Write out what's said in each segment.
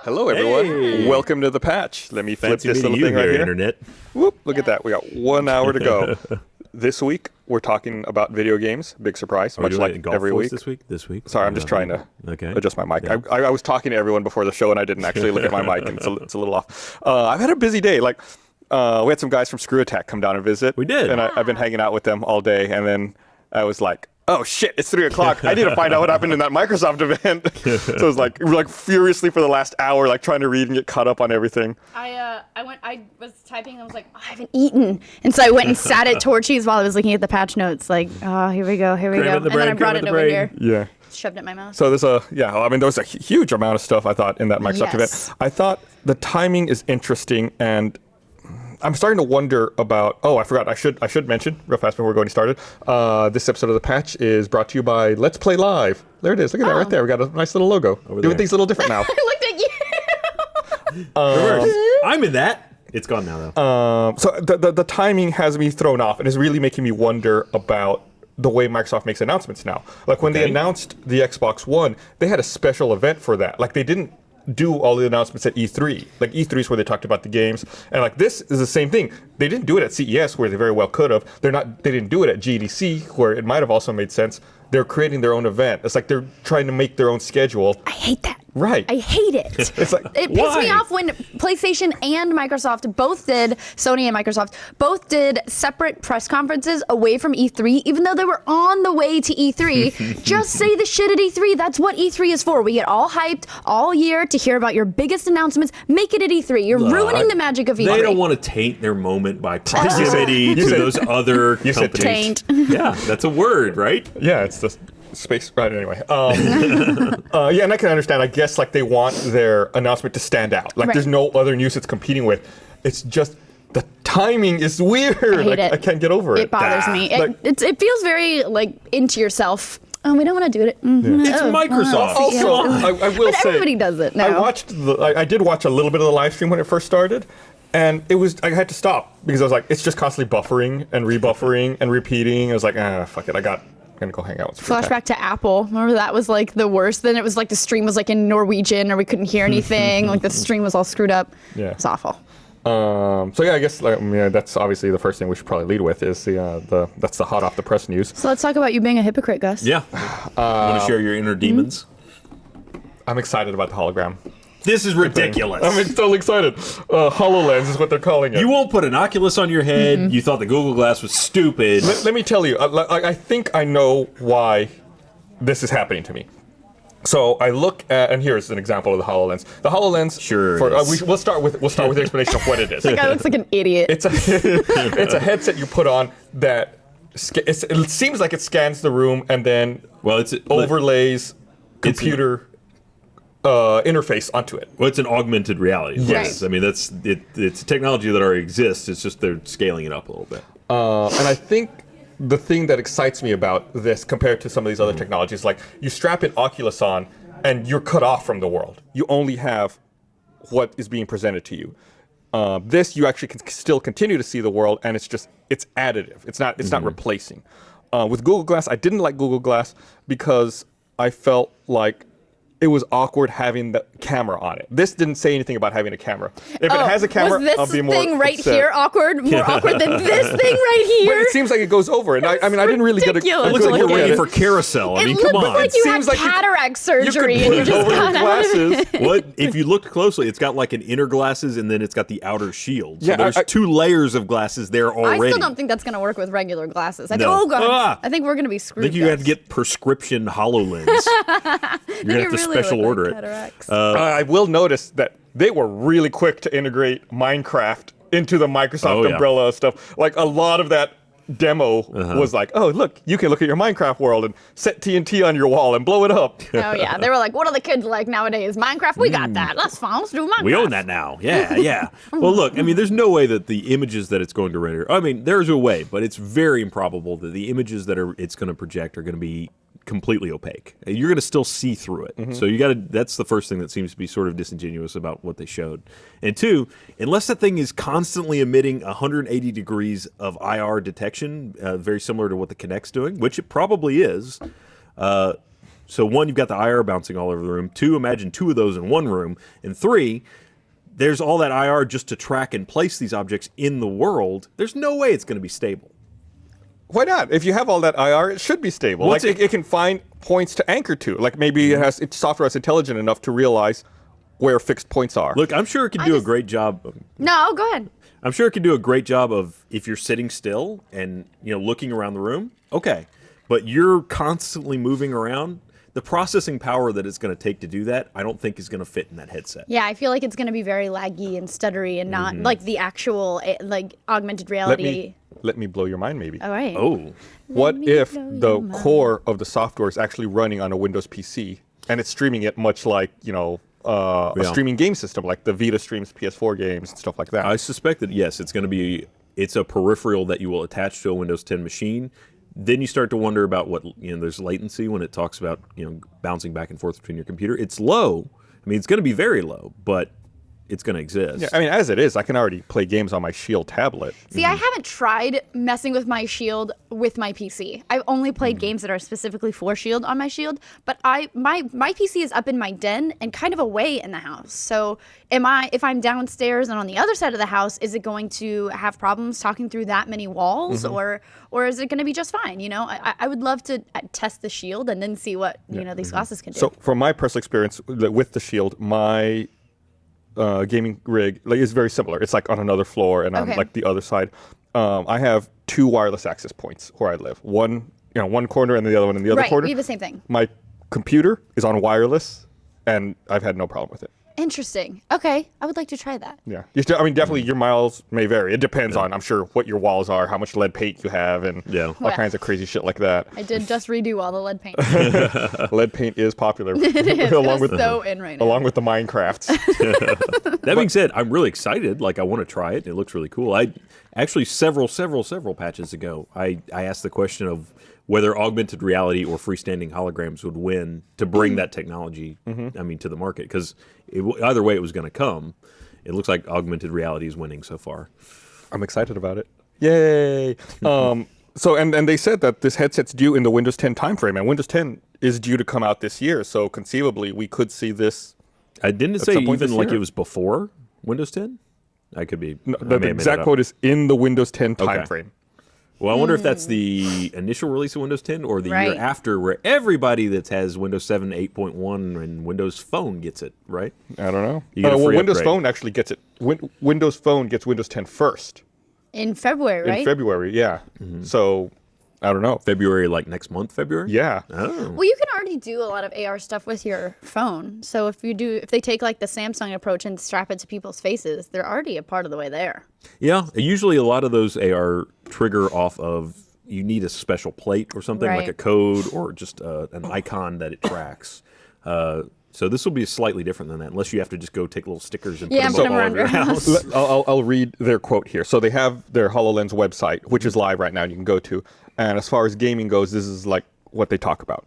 Hello, everyone. Hey. Welcome to the patch. Let me flip Fancy this little meeting thing you right here, here. Internet. Whoop, look at that. We got 1 hour to go. This week, we're talking about video games. Big surprise, much like every week. This week? Sorry, I'm just trying to Okay. adjust my mic. Yeah. I was talking to everyone before the show, and I didn't actually look at my mic, and it's a little off. I've had a busy day. We had some guys from Screw Attack come down and visit. We did. And I've been hanging out with them all day, and then I was like, oh shit, it's 3 o'clock. I need to find out what happened in that Microsoft event. So I was like furiously for the last hour, trying to read and get caught up on everything. I was typing and I was like, oh, I haven't eaten. And so I went and sat at Torchy's while I was looking at the patch notes, oh, here we go. And then I brought it over here. Yeah. Shoved it in my mouth. So there was a huge amount of stuff, I thought, in that Microsoft event. I thought the timing is interesting, and I'm starting to wonder about. Oh, I forgot. I should mention real fast before we're getting started. This episode of the Patch is brought to you by Let's Play Live. There it is. Look at that right there. We got a nice little logo. Doing things a little different now. I looked at you. Reverse. I'm in that. It's gone now, though. So the timing has me thrown off, and is really making me wonder about the way Microsoft makes announcements now. When they announced the Xbox One, they had a special event for that. They didn't do all the announcements at E3. E3 is where they talked about the games, and this is the same thing. They didn't do it at CES, where they very well could have. They didn't do it at GDC, where it might have also made sense. They're creating their own event. It's like they're trying to make their own schedule. I hate that. Right. I hate it. It's like, it pissed me off when PlayStation and Microsoft both did, Sony and Microsoft both did separate press conferences away from E3, even though they were on the way to E3. Just say the shit at E3. That's what E3 is for. We get all hyped all year to hear about your biggest announcements. Make it at E3. You're ruining the magic of E3. They don't want to taint their moment by proximity to those other companies. Taint. Yeah, that's a word, right? Yeah, it's the space. Right. Anyway. Yeah, and I can understand. I guess they want their announcement to stand out. There's no other news it's competing with. It's just the timing is weird. I hate it. I can't get over it. It bothers me. It feels very into yourself. Oh, we don't want to do it. Mm-hmm. It's Microsoft. Also, I will say, everybody does it now. I did watch a little bit of the live stream when it first started, and I had to stop because I was like, it's just constantly buffering and rebuffering and repeating. I was like, fuck it. I'm gonna go hang out with Flashback to Apple. Remember that was the worst. Then it was the stream was in Norwegian, or we couldn't hear anything. The stream was all screwed up. Yeah. It's awful. So yeah, I guess that's obviously the first thing we should probably lead with is that's the hot off the press news. So let's talk about you being a hypocrite, Gus. Yeah. Want to share your inner demons? I'm excited about the hologram. This is ridiculous. I'm totally excited. HoloLens is what they're calling it. You won't put an Oculus on your head. Mm-hmm. You thought the Google Glass was stupid. Let me tell you, I think I know why this is happening to me. So I look at, and here's an example of the HoloLens. The HoloLens, sure. We'll start with the explanation of what it is. The guy looks like an idiot. It's a headset you put on that it seems like it scans the room and then overlays computer interface onto it. Well, it's an augmented reality. Yes. I mean, it's a technology that already exists. It's just they're scaling it up a little bit. And I think the thing that excites me about this compared to some of these other technologies, you strap an Oculus on and you're cut off from the world. You only have what is being presented to you. This, you actually can still continue to see the world, and it's additive. It's not replacing. With Google Glass, I didn't like Google Glass because I felt like it was awkward having the camera on it. This didn't say anything about having a camera. If it has a camera, I'll be more Was this thing right upset. here more awkward than this thing right here? But it seems like it goes over it. I didn't really get a... It looks like you're ready for carousel. It come on. looks like you had cataract surgery and you just got out of it. What? If you look closely, it's got an inner glasses and then it's got the outer shield. So yeah, there's 2 layers of glasses there already. I still don't think that's going to work with regular glasses. I think, No. oh, God. I think we're going to be screwed. I think you have to get prescription HoloLens. You're going to have to special order it. I will notice that they were really quick to integrate Minecraft into the Microsoft umbrella stuff. A lot of that demo was oh, look, you can look at your Minecraft world and set TNT on your wall and blow it up. Oh, yeah. They were like, what are the kids like nowadays? Minecraft? We got that. That's fine. Let's do Minecraft. We own that now. Yeah, yeah. Well, look, there's no way that the images that it's going to render... there's a way, but it's very improbable that the images that it's going to project are going to be completely opaque. You're going to still see through it. So that's the first thing that seems to be sort of disingenuous about what they showed. And 2, unless that thing is constantly emitting 180 degrees of IR detection, very similar to what the Kinect's doing, which it probably is, So 1, you've got the IR bouncing all over the room. 2, imagine 2 of those in one room. And 3, there's all that IR just to track and place these objects in the world. There's no way it's going to be stable. Why not? If you have all that IR, it should be stable. What's Like it can find points to anchor to. Like maybe its software is intelligent enough to realize where fixed points are. Look, I'm sure it can do a great job. No, go ahead. I'm sure it can do a great job of if you're sitting still and looking around the room. Okay, but you're constantly moving around. The processing power that it's going to take to do that, I don't think is going to fit in that headset. Yeah, I feel like it's going to be very laggy and stuttery and not like the actual like augmented reality. Let me blow your mind, maybe. All right. Oh, What me if blow the your mind. core of the software is actually running on a Windows PC and it's streaming it much like, a streaming game system, like the Vita streams PS4 games and stuff like that? I suspect that, yes, it's a peripheral that you will attach to a Windows 10 machine. Then you start to wonder about what, there's latency when it talks about, bouncing back and forth between your computer. It's low. I mean, it's going to be very low, but it's going to exist. Yeah, I mean, as it is, I can already play games on my Shield tablet. See, I haven't tried messing with my Shield with my PC. I've only played games that are specifically for Shield on my Shield, but my PC is up in my den and kind of away in the house. So if I'm downstairs and on the other side of the house, is it going to have problems talking through that many walls, or is it going to be just fine? I would love to test the Shield and then see what these glasses can do. So from my personal experience with the Shield, my gaming rig is very similar. It's like on another floor and on like the other side. I have 2 wireless access points where I live. One corner and the other one in the other corner. Right, we have the same thing. My computer is on wireless, and I've had no problem with it. Interesting. Okay, I would like to try that. Yeah. Definitely your miles may vary. It depends on, I'm sure, what your walls are, how much lead paint you have, and all kinds of crazy shit like that. I did just redo all the lead paint. Lead paint is popular. It is. along It's with so in right now. Along with the Minecrafts. That being said, I'm really excited. Like, I want to try it. It looks really cool. I actually, several patches ago, I asked the question of whether augmented reality or freestanding holograms would win to bring that technology, to the market. Because either way it was going to come, it looks like augmented reality is winning so far. I'm excited about it. Yay! So they said that this headset's due in the Windows 10 timeframe, and Windows 10 is due to come out this year. So conceivably, we could see this. I didn't say some point even this like year. it was before Windows 10. I could be. No, I the may have made exact that up. quote is in the Windows 10 timeframe. Well, I wonder if that's the initial release of Windows 10 or the year after, where everybody that has Windows 7, 8.1, and Windows Phone gets it, right? I don't know. You get a free Windows upgrade. Phone actually gets it. Windows Phone gets Windows 10 first. In February, right? In February, yeah. So, I don't know. February, like next month, February? Yeah. Oh. Well, you can already do a lot of AR stuff with your phone. So if they take like the Samsung approach and strap it to people's faces, they're already a part of the way there. Yeah. Usually a lot of those AR trigger off of you need a special plate or something, like Right. a code or just an icon that it tracks. So this will be slightly different than that, unless you have to just go take little stickers and Yeah, put put them them up all around over your your house. I'll read their quote here. So they have their HoloLens website, which is live right now, and you can go to. And as far as gaming goes, this is like what they talk about.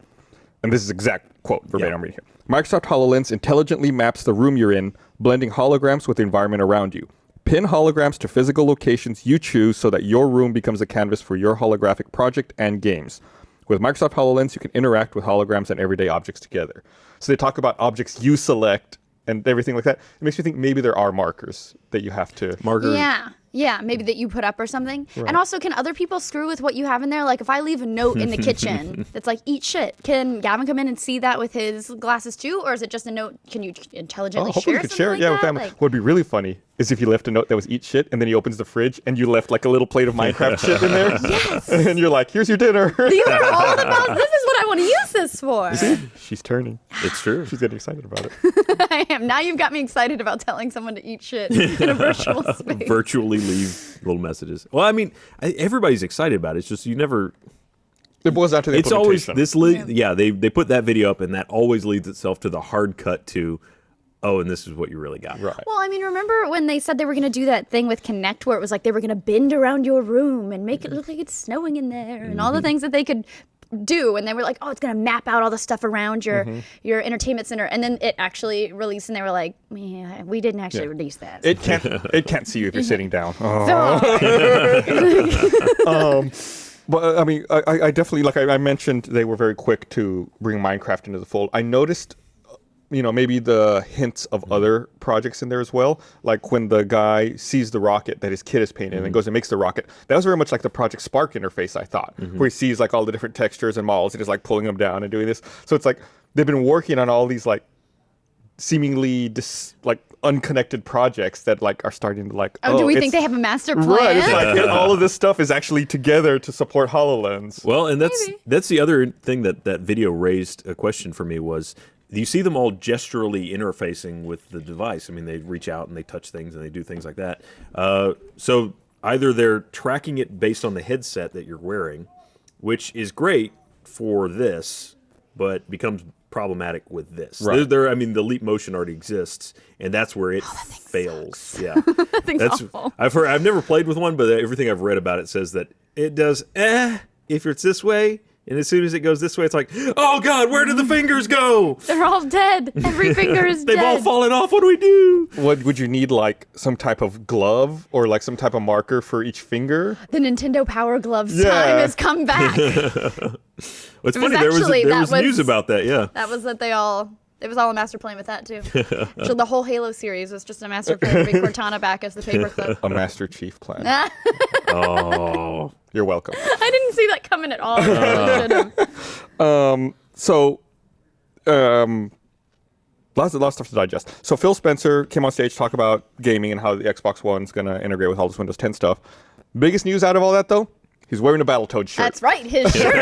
And this is exact quote, verbatim I'm reading here. Microsoft HoloLens intelligently maps the room you're in, blending holograms with the environment around you. Pin holograms to physical locations you choose so that your room becomes a canvas for your holographic project and games. With Microsoft HoloLens, you can interact with holograms and everyday objects together. So they talk about objects you select and everything like that. It makes me think maybe there are markers that you have to... Yeah, maybe that you put up or something. And also, can other people screw with what you have in there? Like, if I leave a note in the kitchen that's like, eat shit, can Gavin come in and see that with his glasses too? Or is it just a note? Can you intelligently hopefully share you could something share it, like yeah, that? with family. Like, What would be really funny is if you left a note that was eat shit, and then he opens the fridge, and you left like a little plate of Minecraft shit in there. Yes. And you're like, here's your dinner. these are all the this is what I want to use this for. She's turning. It's true. She's getting excited about it. I am. Now you've got me excited about telling someone to eat shit in a virtual space. Virtually leave little messages. Well, I mean, everybody's excited about it. It's just you never... It boils down to the It's always implementation. this. They put that video up, and that always leads itself to the hard cut to, oh, and this is what you really got. Right. Well, I mean, remember when they said they were going to do that thing with Connect where it was like they were going to bend around your room and make it look like it's snowing in there and all the things that they could do, and they were like, oh, it's going to map out all the stuff around your entertainment center, and then it actually released and they were like, yeah, we didn't actually release that. It can't see you if you're sitting down. So- But I mean, I definitely, like I mentioned, they were very quick to bring Minecraft into the fold. I noticed, maybe the hints of other projects in there as well. Like when the guy sees the rocket that his kid is painted and goes and makes the rocket. That was very much like the Project Spark interface, I thought, where he sees like all the different textures and models and is like pulling them down and doing this. So it's like they've been working on all these like seemingly unconnected projects that like are starting to like. Do we think they have a master plan? Right, it's like all of this stuff is actually together to support HoloLens. Well, and that's the other thing that video raised a question for me was, you see them all gesturally interfacing with the device. I mean, they reach out and they touch things and they do things like that. So either they're tracking it based on the headset that you're wearing, which is great for this, but becomes problematic with this. Right. I mean, the leap motion already exists, and that's where it fails. Sucks. Yeah, That thing's awful. I've never played with one, but everything I've read about it says that it does if it's this way, and as soon as it goes this way, it's like, oh god, where did the fingers go? They're all dead. Every finger is They've dead. all fallen off. What do we do? What would you need, like some type of glove or like some type of marker for each finger? The Nintendo Power Gloves Yeah. time has come back. It's It was funny, there actually- was that was- news about that, yeah. That was that it was all a master plan with that too. So the whole Halo series was just a master plan to bring Cortana back as the paperclip. A Master Chief plan. I Oh. You're welcome. didn't see that coming at all. I really should've. So, lots of stuff to digest. So Phil Spencer came on stage to talk about gaming and how the Xbox One's going to integrate with all this Windows 10 stuff. Biggest news out of all that, though, he's wearing a Battletoads shirt. That's right, his shirt.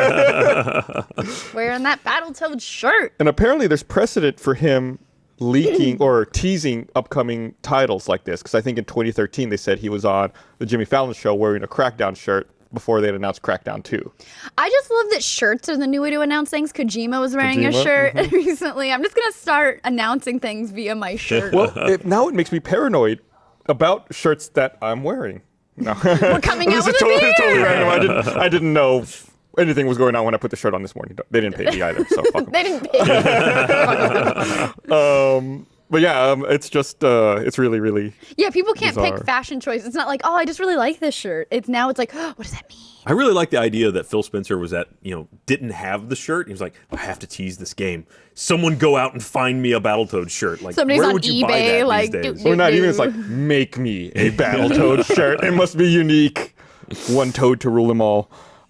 Wearing that Battletoads shirt. And apparently there's precedent for him leaking or teasing upcoming titles like this, because I think in 2013 they said he was on the Jimmy Fallon show wearing a Crackdown shirt before they'd announced Crackdown 2. I just love that shirts are the new way to announce things. Kojima was wearing a Kojima? shirt recently. I'm just going to start announcing things via my shirt. Well, now it makes me paranoid about shirts that I'm wearing. No. We're coming out This is with a totally, beer. totally random. I didn't know anything was going on when I put the shirt on this morning. They didn't pay me either, so fuck 'em. They didn't pay. But yeah, it's just it's really, really. Yeah, people can't Bizarre. pick fashion choice. It's not like, oh, I just really like this shirt. It's like, oh, what does that mean? I really like the idea that Phil Spencer was didn't have the shirt. He was like, I have to tease this game. Someone go out and find me a Battletoads shirt. Like, Somebody's where on would you buy eBay, that like, these days? do- Or not even. It's like, make me a Battletoads shirt. It must be unique. One toad to rule them all.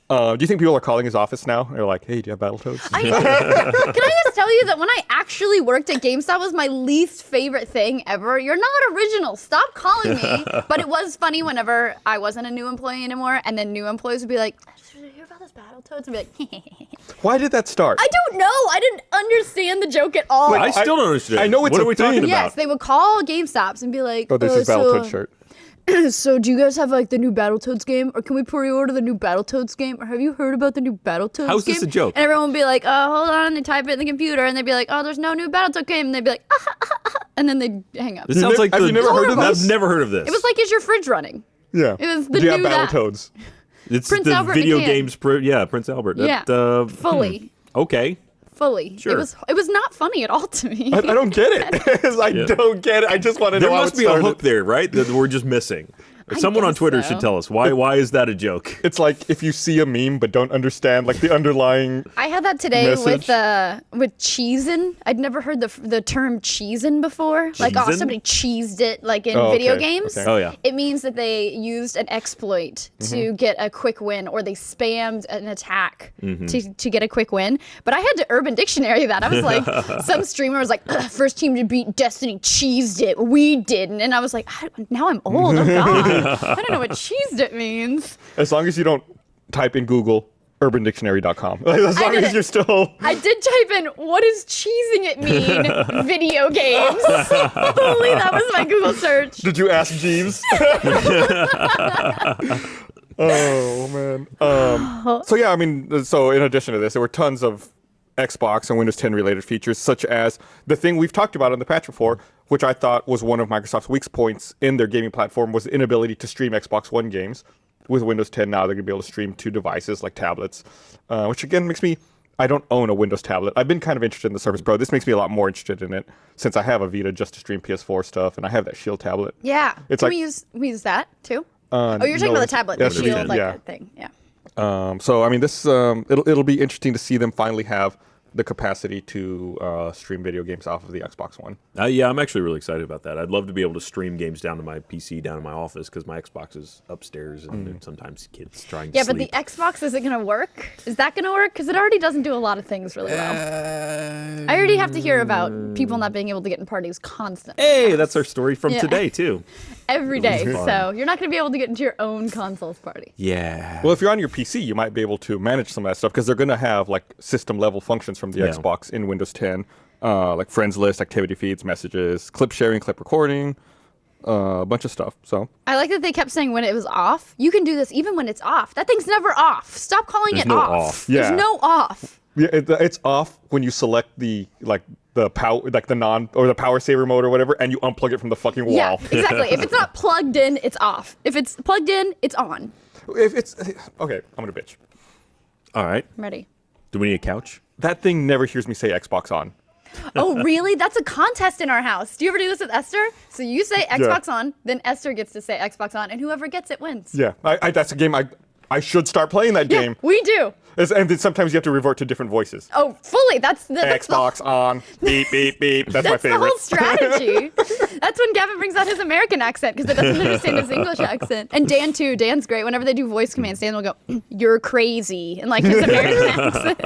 Do you think people are calling his office now? They're like, hey, do you have Battletoads? Can I just tell you that when I actually worked at GameStop was my least favorite thing ever. You're not original. Stop calling me. But it was funny whenever I wasn't a new employee anymore, and then new employees would be like, did you hear about this Battletoads? And be like, Why did that start? I don't know. I didn't understand the joke at all. I still don't understand. I know it's what a are we talking thing. Yes, about? they would call GameStops and be like, Oh, there's his Battletoads shirt. So do you guys have like the new Battletoads game, or can we pre-order the new Battletoads game, or have you heard about the new Battletoads game? How is this a joke? And everyone would be like, hold on, and they type it in the computer, and they'd be like, oh, there's no new Battletoads game, and they'd be like, and then they'd hang up. This sounds like have you never heard of I've this? never heard of this. It was like, is your fridge running? Yeah. It was the Do you have new that- Battletoads? it's Prince the Albert video McCann. games. Prince Albert. Yeah, That, fully. Okay. Fully. Sure. It was not funny at all to me. I don't get it. I don't get it. I just want to know There how must it be a started. hook there, right? That we're just missing. Someone on guess Twitter so. should tell us why is that a joke? It's like if you see a meme but don't understand like the underlying. I had that today Message. with cheesin'. I'd never heard the term cheesin' before. Like, oh, Cheesin'? somebody cheesed it, like in Oh, video okay, games. okay. Oh, yeah. It means that they used an exploit to get a quick win, or they spammed an attack to get a quick win. But I had to Urban Dictionary that. I was like, some streamer was like, first team to beat Destiny cheesed it. We didn't. And I was like, now I'm old. Oh, God. I don't know what cheesed it means. As long as you don't type in Google urbandictionary.com. As long did as it. you're still. I did type in, what does cheesing it mean? Video games. Holy, that was my Google search. Did you ask Jeeves? Oh man. So yeah, I mean, so in addition to this, there were tons of Xbox and Windows 10 related features, such as the thing we've talked about on the patch before, which I thought was one of Microsoft's weak points in their gaming platform, was the inability to stream Xbox One games. With Windows 10 now, they're going to be able to stream to devices like tablets, which again makes me. I don't own a Windows tablet. I've been kind of interested in the Surface Pro. This makes me a lot more interested in it since I have a Vita just to stream PS4 stuff, and I have that Shield tablet. Yeah. It's Can like- we use that too? Oh, you're talking no, about the tablet, yeah, the the Shield Vita, like yeah. thing. Yeah. So I mean, this it'll be interesting to see them finally have the capacity to stream video games off of the Xbox One. Yeah, I'm actually really excited about that. I'd love to be able to stream games down to my PC, down in my office, because my Xbox is upstairs, and sometimes kids trying to Yeah, sleep. but the Xbox, is it going to work? Is that going to work? Because it already doesn't do a lot of things really well. I already have to hear about people not being able to get in parties constantly. Hey, that's our story from Yeah. today, too. Every day. fun. So you're not going to be able to get into your own consoles party. Yeah. Well, if you're on your PC, you might be able to manage some of that stuff because they're going to have like system level functions from the Yeah. Xbox in Windows 10, like friends list, activity feeds, messages, clip sharing, clip recording, a bunch of stuff. So I like that they kept saying when it was off. You can do this even when it's off. That thing's never off. Stop calling There's it no off. off. Yeah. There's no off. yeah, it's off when you select the power, like the power saver mode or whatever, and you unplug it from the fucking wall. Yeah, exactly. If it's not plugged in, it's off. If it's plugged in, it's on. If it's okay, I'm gonna bitch. All right. I'm ready. Do we need a couch? That thing never hears me say Xbox on. Oh, really? That's a contest in our house. Do you ever do this with Esther? So you say Xbox on, then Esther gets to say Xbox on, and whoever gets it wins. Yeah, that's a game I should start playing that Yeah, game. we do. And then sometimes you have to revert to different voices. Oh, fully. That's the Xbox on, beep beep beep. That's my That's the favorite. whole strategy. That's when Gavin brings out his American accent because it doesn't understand his English accent. And Dan too. Dan's great. Whenever they do voice commands, Dan will go, "You're crazy," and like his American accent.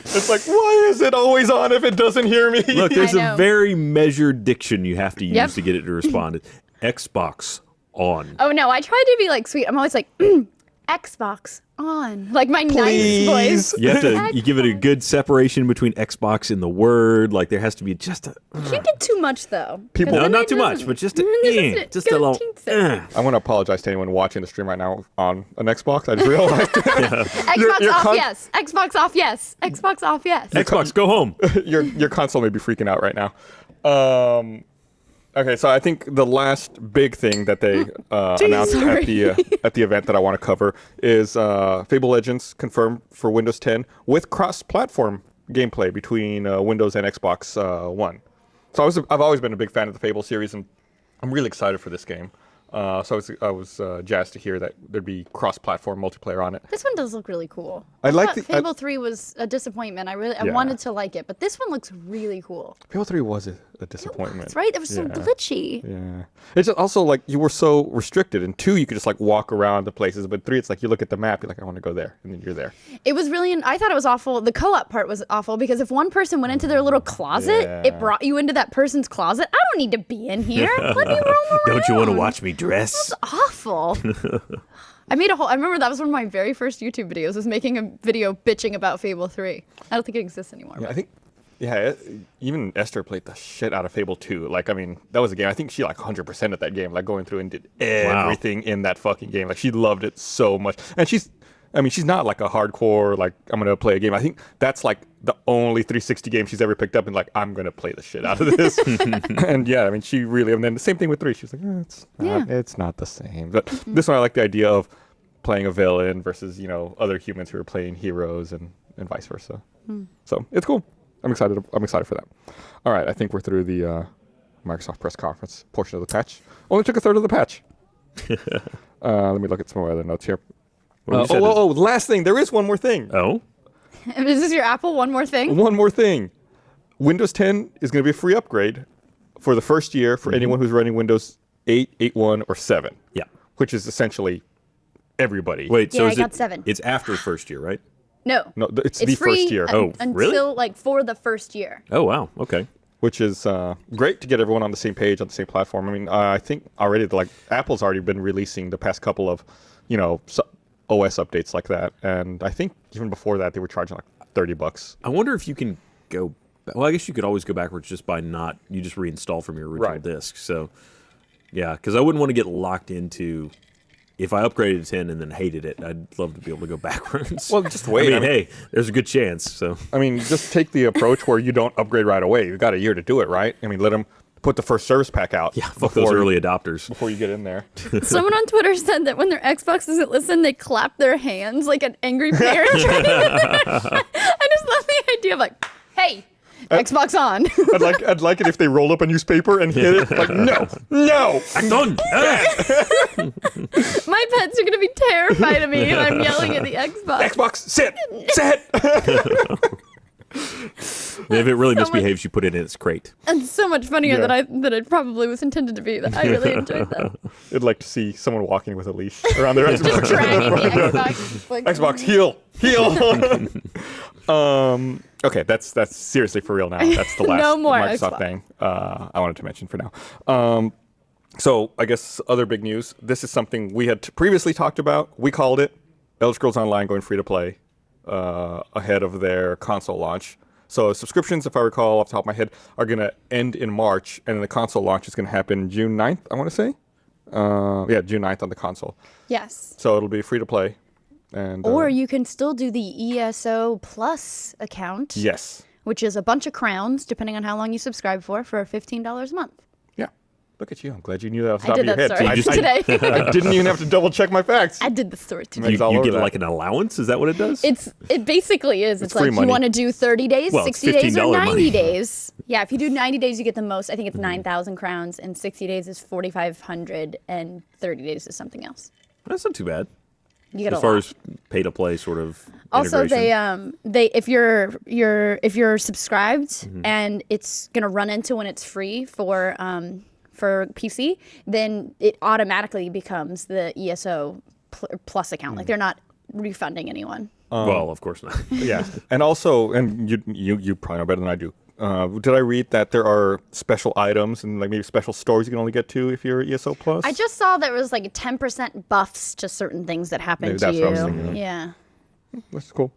It's like, why is it always on if it doesn't hear me? Look, there's I know. a very measured diction you have to use Yep. to get it to respond. Xbox on. Oh no, I try to be like sweet. I'm always like, Xbox on, like my Please. nice voice. You have to you give it a good separation between Xbox and the word. Like there has to be just a Can't get too much though. People- 'cause no, then not they too just- much, but just a Just just a little. teensy bit. I want to apologize to anyone watching the stream right now on an Xbox. I just realized Xbox your off, con- yes. Xbox off, yes. Xbox off, yes. Xbox, go home. your console may be freaking out right now. Okay, so I think the last big thing that they announced sorry. at the event that I want to cover is Fable Legends confirmed for Windows 10 with cross-platform gameplay between Windows and Xbox One. So I've always been a big fan of the Fable series, and I'm really excited for this game. So I was jazzed to hear that there'd be cross-platform multiplayer on it. This one does look really cool. I like thought the- Fable 3 was a disappointment. I Yeah. wanted to like it, but this one looks really cool. Fable 3 was a disappointment. That's right. It was so Yeah. glitchy. Yeah. It's just also like you were so restricted. In 2, you could just like walk around the places, but 3, it's like you look at the map, you're like, I want to go there, and then you're there. It was really, I thought it was awful. The co-op part was awful because if one person went into their little closet, Yeah. it brought you into that person's closet. I don't need to be in here. Let me roam around. Don't you want to watch me dress? Awful. I remember that was one of my very first YouTube videos, was making a video bitching about Fable 3. I don't think it exists anymore. Yeah, I think, even Esther played the shit out of Fable 2. Like, I mean, that was a game. I think she like 100% at that game, like going through and did everything in that fucking game. Like, she loved it so much. And she's not like a hardcore, like, I'm going to play a game. I think that's like the only 360 game she's ever picked up and like, I'm going to play the shit out of this. And yeah, I mean, she really, and then the same thing with 3. She was like, it's not the same. But this one, I like the idea of playing a villain versus, other humans who are playing heroes and vice versa. So it's cool. I'm excited for that. All right, I think we're through the Microsoft press conference portion of the patch. Only took a third of the patch. Let me look at some of my other notes here. Last thing. There is one more thing. Oh, Is this your Apple? One more thing? One more thing. Windows 10 is going to be a free upgrade for the first year for anyone who's running Windows 8, 8.1, or 7. yeah. Which is essentially everybody. Wait, so Yeah, I is got it? 7. It's after first year, right? No. No, it's the free first year. Oh, really? Until like for the first year. Oh, wow. Okay. Which is great to get everyone on the same page, on the same platform. I mean, I think already, Apple's already been releasing the past couple of, OS updates like that. And I think even before that, they were charging like $30. I wonder if you can go. Well, I guess you could always go backwards just by you just reinstall from your original Right. disk. So, yeah, because I wouldn't want to get locked into. If I upgraded to 10 and then hated it, I'd love to be able to go backwards. Well, just wait. I mean, hey, there's a good chance. So, I mean, just take the approach where you don't upgrade right away. You've got a year to do it, right? I mean, let them put the first service pack out fuck those early adopters. before you get in there. Someone on Twitter said that when their Xbox doesn't listen, they clap their hands like an angry parent. I just love the idea of like, hey, Xbox on. I'd like it if they roll up a newspaper and hit it. Like, no. Act on. My pets are gonna be terrified of me if I'm yelling at the Xbox. Xbox, sit. If it really misbehaves, you put it in its crate. It's so much funnier Yeah. than it probably was intended to be. I really enjoyed that. I'd like to see someone walking with a leash around their Xbox. Just dragging the Xbox. Like, Xbox, heal. Okay, that's seriously for real now. That's the last No more Microsoft Xbox. thing I wanted to mention for now. So I guess other big news. This is something we had previously talked about. We called it Elder Scrolls Online going free to play ahead of their console launch. So subscriptions, if I recall off the top of my head, are going to end in March, and then the console launch is going to happen June 9th, I want to say. June 9th on the console. yes. So it'll be free to play. And Or you can still do the ESO Plus account, yes. which is a bunch of crowns, depending on how long you subscribe for $15 a month. Yeah. Look at you. I'm glad you knew that off the I top of did your that head. story See, today. I didn't even have to double check my facts. I did the story today. It's all You over get that. like an allowance? Is that what it does? It basically is. It's free like money. you want to do 30 days, Well, it's 60 days, or $15 90 money. days. Yeah, if you do 90 days, you get the most. I think it's 9,000 crowns, and 60 days is 4,500, and 30 days is something else. That's not too bad. You get As a far lot. as pay to play sort of Also, integration. they if you're subscribed Mm-hmm. and it's gonna run into when it's free for PC, then it automatically becomes the ESO Plus account. Like they're not refunding anyone. Well, of course not. Yeah, and also, and you probably know better than I do. Did I read that there are special items and like maybe special stores you can only get to if you're ESO Plus? I just saw there was like 10% buffs to certain things that happen Maybe to that's you. what I was thinking of. Yeah. That's cool.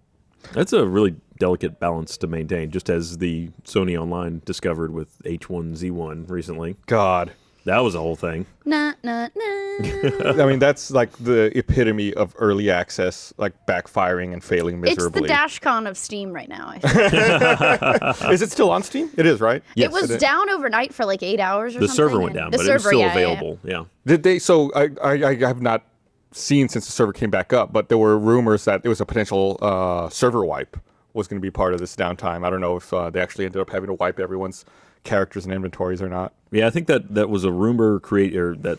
That's a really delicate balance to maintain, just as the Sony Online discovered with H1Z1 recently. God, That was a whole thing. Nah, nah, nah. I mean that's like the epitome of early access, like backfiring and failing It's the miserably. DashCon of Steam right now. I think. Is it still on Steam? It is, right? Yes. It was It is. down overnight for like 8 hours or The something. server went and down, the but it was server, still yeah, yeah, yeah. available. Yeah. Did they? So I have not seen since the server came back up, but there were rumors that it was a potential server wipe was going to be part of this downtime. I don't know if they actually ended up having to wipe everyone's characters and inventories or not. Yeah, I think that was a rumor that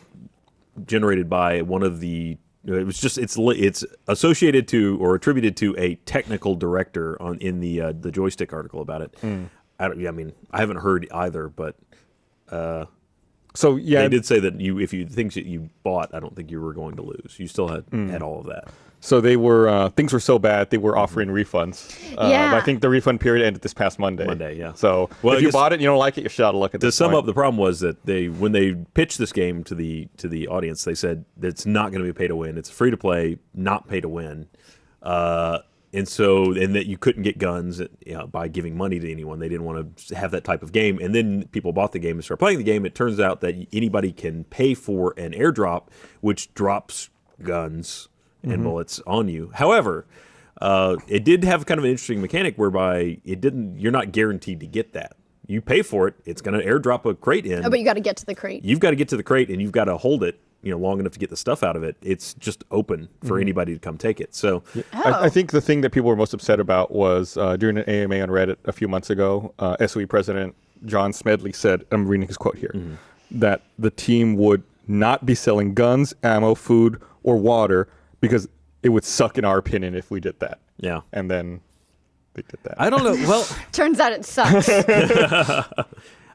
generated by one of the. It was just it's associated to or attributed to a technical director in the joystick article about it. I mean, I haven't heard either, but So yeah, they did say that if you things that you bought, I don't think you were going to lose. You still had all of that. so they were things were so bad they were offering refunds. Yeah. I think the refund period ended this past Monday. Monday, yeah. So Well, I if you guess- bought it and you don't like it, you should look at To this sum point. up, the problem was that when they pitched this game to the audience, they said that it's not going to be pay to win. It's free to play, not pay to win. And that you couldn't get guns by giving money to anyone. They didn't want to have that type of game. And then people bought the game and started playing the game. It turns out that anybody can pay for an airdrop, which drops guns and bullets on you. However, it did have kind of an interesting mechanic whereby you're not guaranteed to get that. You pay for it, it's going to airdrop a crate in. Oh, but you got to get to the crate. You've got to get to the crate and you've got to hold it, long enough to get the stuff out of it. It's just open for anybody to come take it. So I think the thing that people were most upset about was during an AMA on Reddit a few months ago, SOE president John Smedley said, I'm reading his quote here, that the team would not be selling guns, ammo, food, or water because it would suck in our opinion if we did that. yeah. And then they did that. I don't know. Well, Turns out it sucks.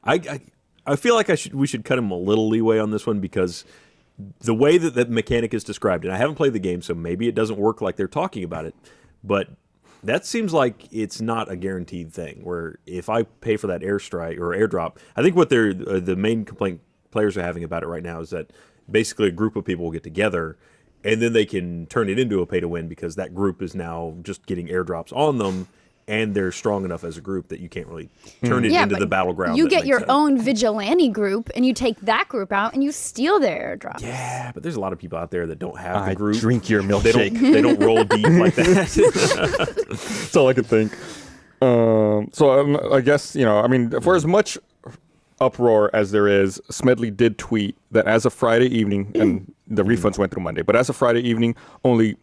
I feel like we should cut him a little leeway on this one because the way that that mechanic is described, and I haven't played the game, so maybe it doesn't work like they're talking about it, but that seems like it's not a guaranteed thing. Where if I pay for that airstrike or airdrop, I think what the main complaint players are having about it right now is that basically a group of people will get together and then they can turn it into a pay to win because that group is now just getting airdrops on them. And they're strong enough as a group that you can't really turn it into but the battleground. You that get makes your sense. own vigilante group, and you take that group out, and you steal their airdrops. Yeah, but there's a lot of people out there that don't have I the group. drink your They milkshake. don't. They don't roll deep like that. That's all I could think. I guess, for as much uproar as there is, Smedley did tweet that as of Friday evening, and the refunds went through Monday, but as of Friday evening, only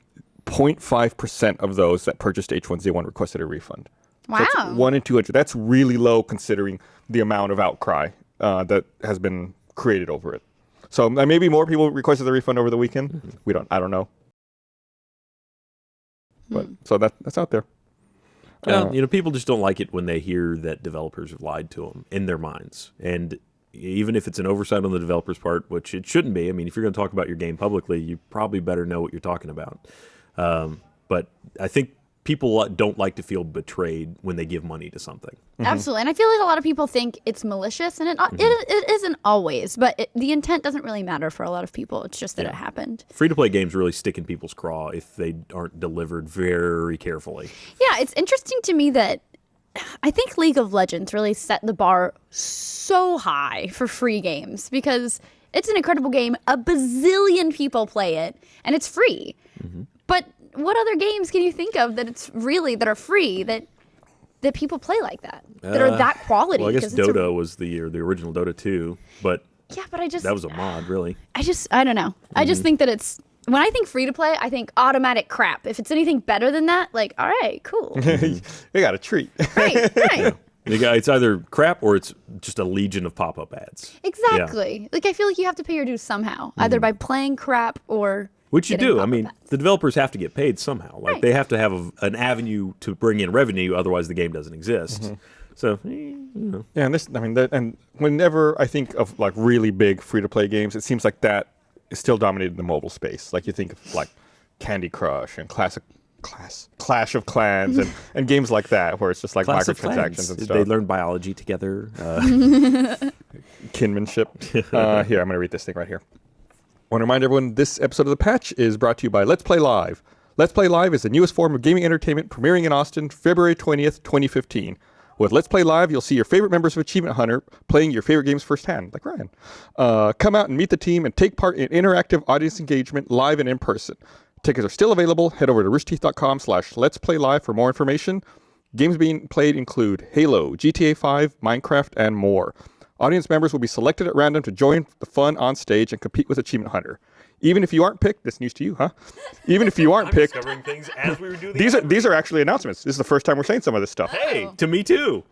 0.5% of those that purchased H1Z1 requested a refund. Wow. So it's 1 in 200. That's really low considering the amount of outcry that has been created over it. So maybe more people requested the refund over the weekend. I don't know. But so that's out there. Yeah, people just don't like it when they hear that developers have lied to them in their minds. And even if it's an oversight on the developer's part, which it shouldn't be. I mean, if you're going to talk about your game publicly, you probably better know what you're talking about. But I think people don't like to feel betrayed when they give money to something. Absolutely. And I feel like a lot of people think it's malicious, and it isn't always, but the intent doesn't really matter for a lot of people. It's just that it happened. Free-to-play games really stick in people's craw if they aren't delivered very carefully. Yeah, it's interesting to me that I think League of Legends really set the bar so high for free games because it's an incredible game. A bazillion people play it, and it's free. But what other games can you think of that are free that people play like that are that quality? Well, I guess Dota was the original Dota 2, but that was a mod, really. I don't know. I just think that when I think free to play, I think automatic crap. If it's anything better than that, like, all right, cool. You got a treat. Right. It's either crap or it's just a legion of pop-up ads. Exactly. Yeah. Like, I feel like you have to pay your dues somehow, either by playing crap or which you do. I mean, the developers have to get paid somehow. Like, they have to have an avenue to bring in revenue, otherwise the game doesn't exist. So, Yeah, and whenever I think of like really big free-to-play games, it seems like that is still dominating the mobile space. Like you think of like Candy Crush and Clash of Clans and games like that, where it's just like microtransactions and stuff. They learn biology together. Kinship. Here, I'm going to read this thing right here. I want to remind everyone this episode of The Patch is brought to you by Let's Play Live. Let's Play Live is the newest form of gaming entertainment premiering in Austin February 20th, 2015. With Let's Play Live, you'll see your favorite members of Achievement Hunter playing your favorite games firsthand, like Ryan. Come out and meet the team and take part in interactive audience engagement live and in person. Tickets are still available. Head over to roosterteeth.com/Let's Play Live for more information. Games being played include Halo, GTA 5, Minecraft, and more. Audience members will be selected at random to join the fun on stage and compete with Achievement Hunter. Even if you aren't picked, this news to you, huh? Even if you aren't picked, discovering things as we were doing these are actually announcements. This is the first time we're saying some of this stuff. Hey, to me too.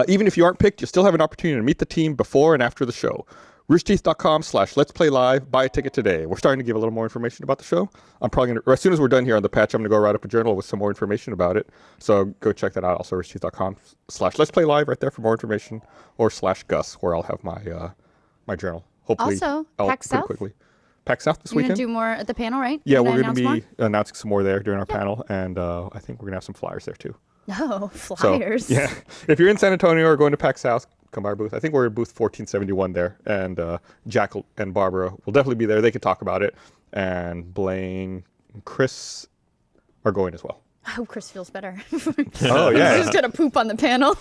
Even if you aren't picked, you still have an opportunity to meet the team before and after the show. roosterteeth.com/Let's Play Live. Buy a ticket today. We're starting to give a little more information about the show. I'm probably going to, as soon as we're done here on The Patch, I'm going to go write up a journal with some more information about it. So go check that out. Also, roosterteeth.com/Let's Play Live right there for more information, or /Gus, where I'll have my journal. Hopefully, also, PAX South? Quickly. PAX South this You're weekend. You're going to do more at the panel, right? Yeah, we're going to be announcing some more there during our panel, and I think we're going to have some flyers there too. No, flyers. So, yeah, if you're in San Antonio or going to PAX South, come by our booth. I think we're at booth 1471 there, and Jack and Barbara will definitely be there. They can talk about it, and Blaine and Chris are going as well. I hope Chris feels better. Oh yeah, He's gonna poop on the panel.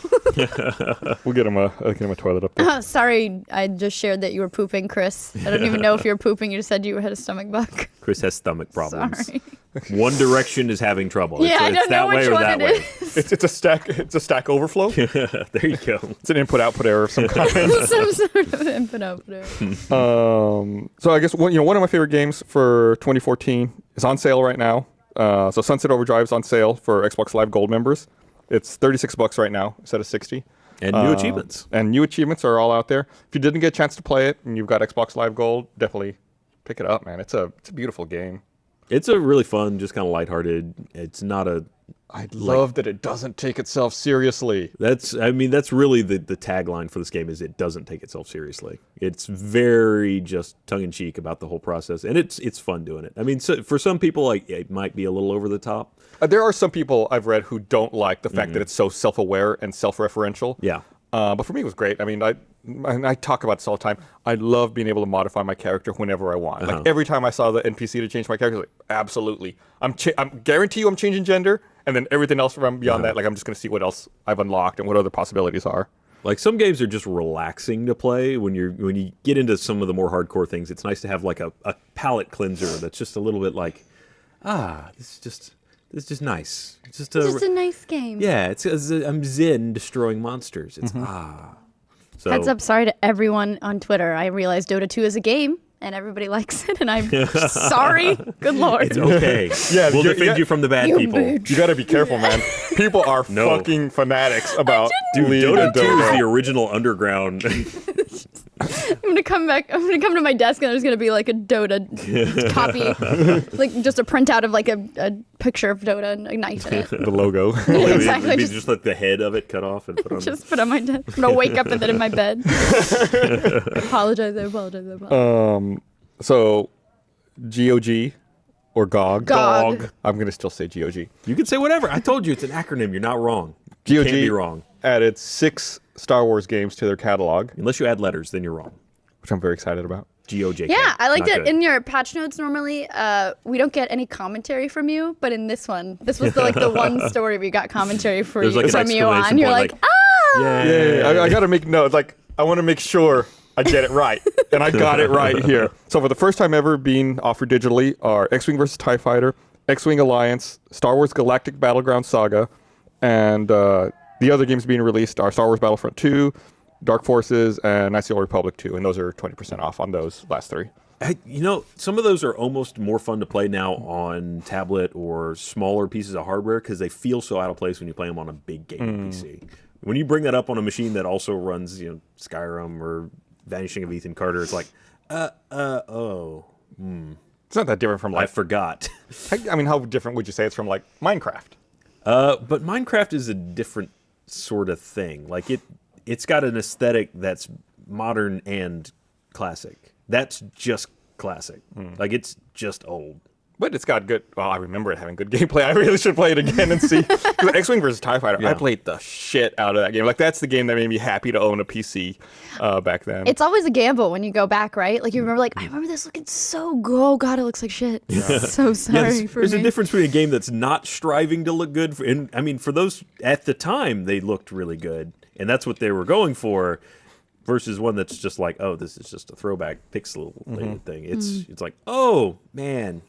We'll get him a toilet up there. Sorry, I just shared that you were pooping, Chris. I don't even know if you were pooping. You just said you had a stomach bug. Chris has stomach problems. Sorry. One Direction is having trouble. Yeah, I don't know which one it is. It's a stack overflow. There you go. It's an input-output error of some kind. Some sort of input-output error. So I guess one of my favorite games for 2014 is on sale right now. So Sunset Overdrive is on sale for Xbox Live Gold members. It's $36 right now instead of $60. And new achievements. And new achievements are all out there. If you didn't get a chance to play it and you've got Xbox Live Gold, definitely pick it up, man. It's a beautiful game. It's a really fun, just kind of lighthearted. It's not a. I love that it doesn't take itself seriously. That's really the tagline for this game is it doesn't take itself seriously. It's very just tongue-in-cheek about the whole process, and it's fun doing it. I mean, so for some people, like it might be a little over the top. There are some people I've read who don't like the fact that it's so self-aware and self-referential. Yeah. But for me, it was great. I mean, I talk about this all the time. I love being able to modify my character whenever I want. Like every time I saw the NPC to change my character, I was like, absolutely. I'm guarantee you I'm changing gender, and then everything else from beyond that, like I'm just going to see what else I've unlocked and what other possibilities are. Like some games are just relaxing to play. When you get into some of the more hardcore things, it's nice to have like a palate cleanser that's just a little bit like, this is just nice. It's just a nice game. Yeah, I'm zen destroying monsters. It's So, Heads up, sorry to everyone on Twitter. I realized Dota 2 is a game, and everybody likes it, and I'm sorry. Good Lord. It's okay. Yeah, we'll you- defend you- you from the bad You people. bitch. You gotta be careful, man. People are No. fucking fanatics about Dude, League Dota and 2 is Dota. the original underground. I'm gonna come back. I'm gonna come to my desk, and there's gonna be like a Dota copy, like just a printout of like a picture of Dota and a knife in it. The logo. Exactly. Maybe Just, just let the head of it cut off and put on. just put on my desk. I'm gonna wake up and then in my bed. I apologize. So, GOG or GOG. GOG. I'm gonna still say GOG. You can say whatever. I told you it's an acronym. You're not wrong. You GOG can't be wrong. added 6 Star Wars games to their catalog, Unless you add letters, then you're wrong. which I'm very excited about. GOJK. Yeah, I liked Not it. good. In your patch notes, normally we don't get any commentary from you, but in this one, this was the one story we got commentary for There's you, like an from you on. exclamation You're point, like, like, ah! Yeah. I gotta make note. Like, I want to make sure I get it right, and I got it right here. So, for the first time ever being offered digitally are X-Wing versus TIE Fighter, X-Wing Alliance, Star Wars Galactic Battleground Saga, and the other games being released are Star Wars Battlefront 2, Dark Forces, and Knights of the Old Republic 2, and those are 20% off on those last 3. Some of those are almost more fun to play now on tablet or smaller pieces of hardware because they feel so out of place when you play them on a big gaming PC. When you bring that up on a machine that also runs, Skyrim or Vanishing of Ethan Carter, it's like, oh, It's not that different from I like. forgot. I mean, how different would you say it's from like Minecraft? But Minecraft is a different sort of thing. Like it's got an aesthetic that's modern and classic. That's just classic. Like it's just old. But it's got good. Well, I remember it having good gameplay. I really should play it again and see. 'Cause X-Wing versus TIE Fighter, I Yeah. played the shit out of that game. Like, that's the game that made me happy to own a PC back then. It's always a gamble when you go back, right? Like you remember, like I remember this looking so good. Oh God, it looks like shit. So sorry for there's me. a difference between a game that's not striving to look good. And I mean, for those at the time, they looked really good, and that's what they were going for. Versus one that's just like, oh, this is just a throwback pixel thing. It's like, oh man,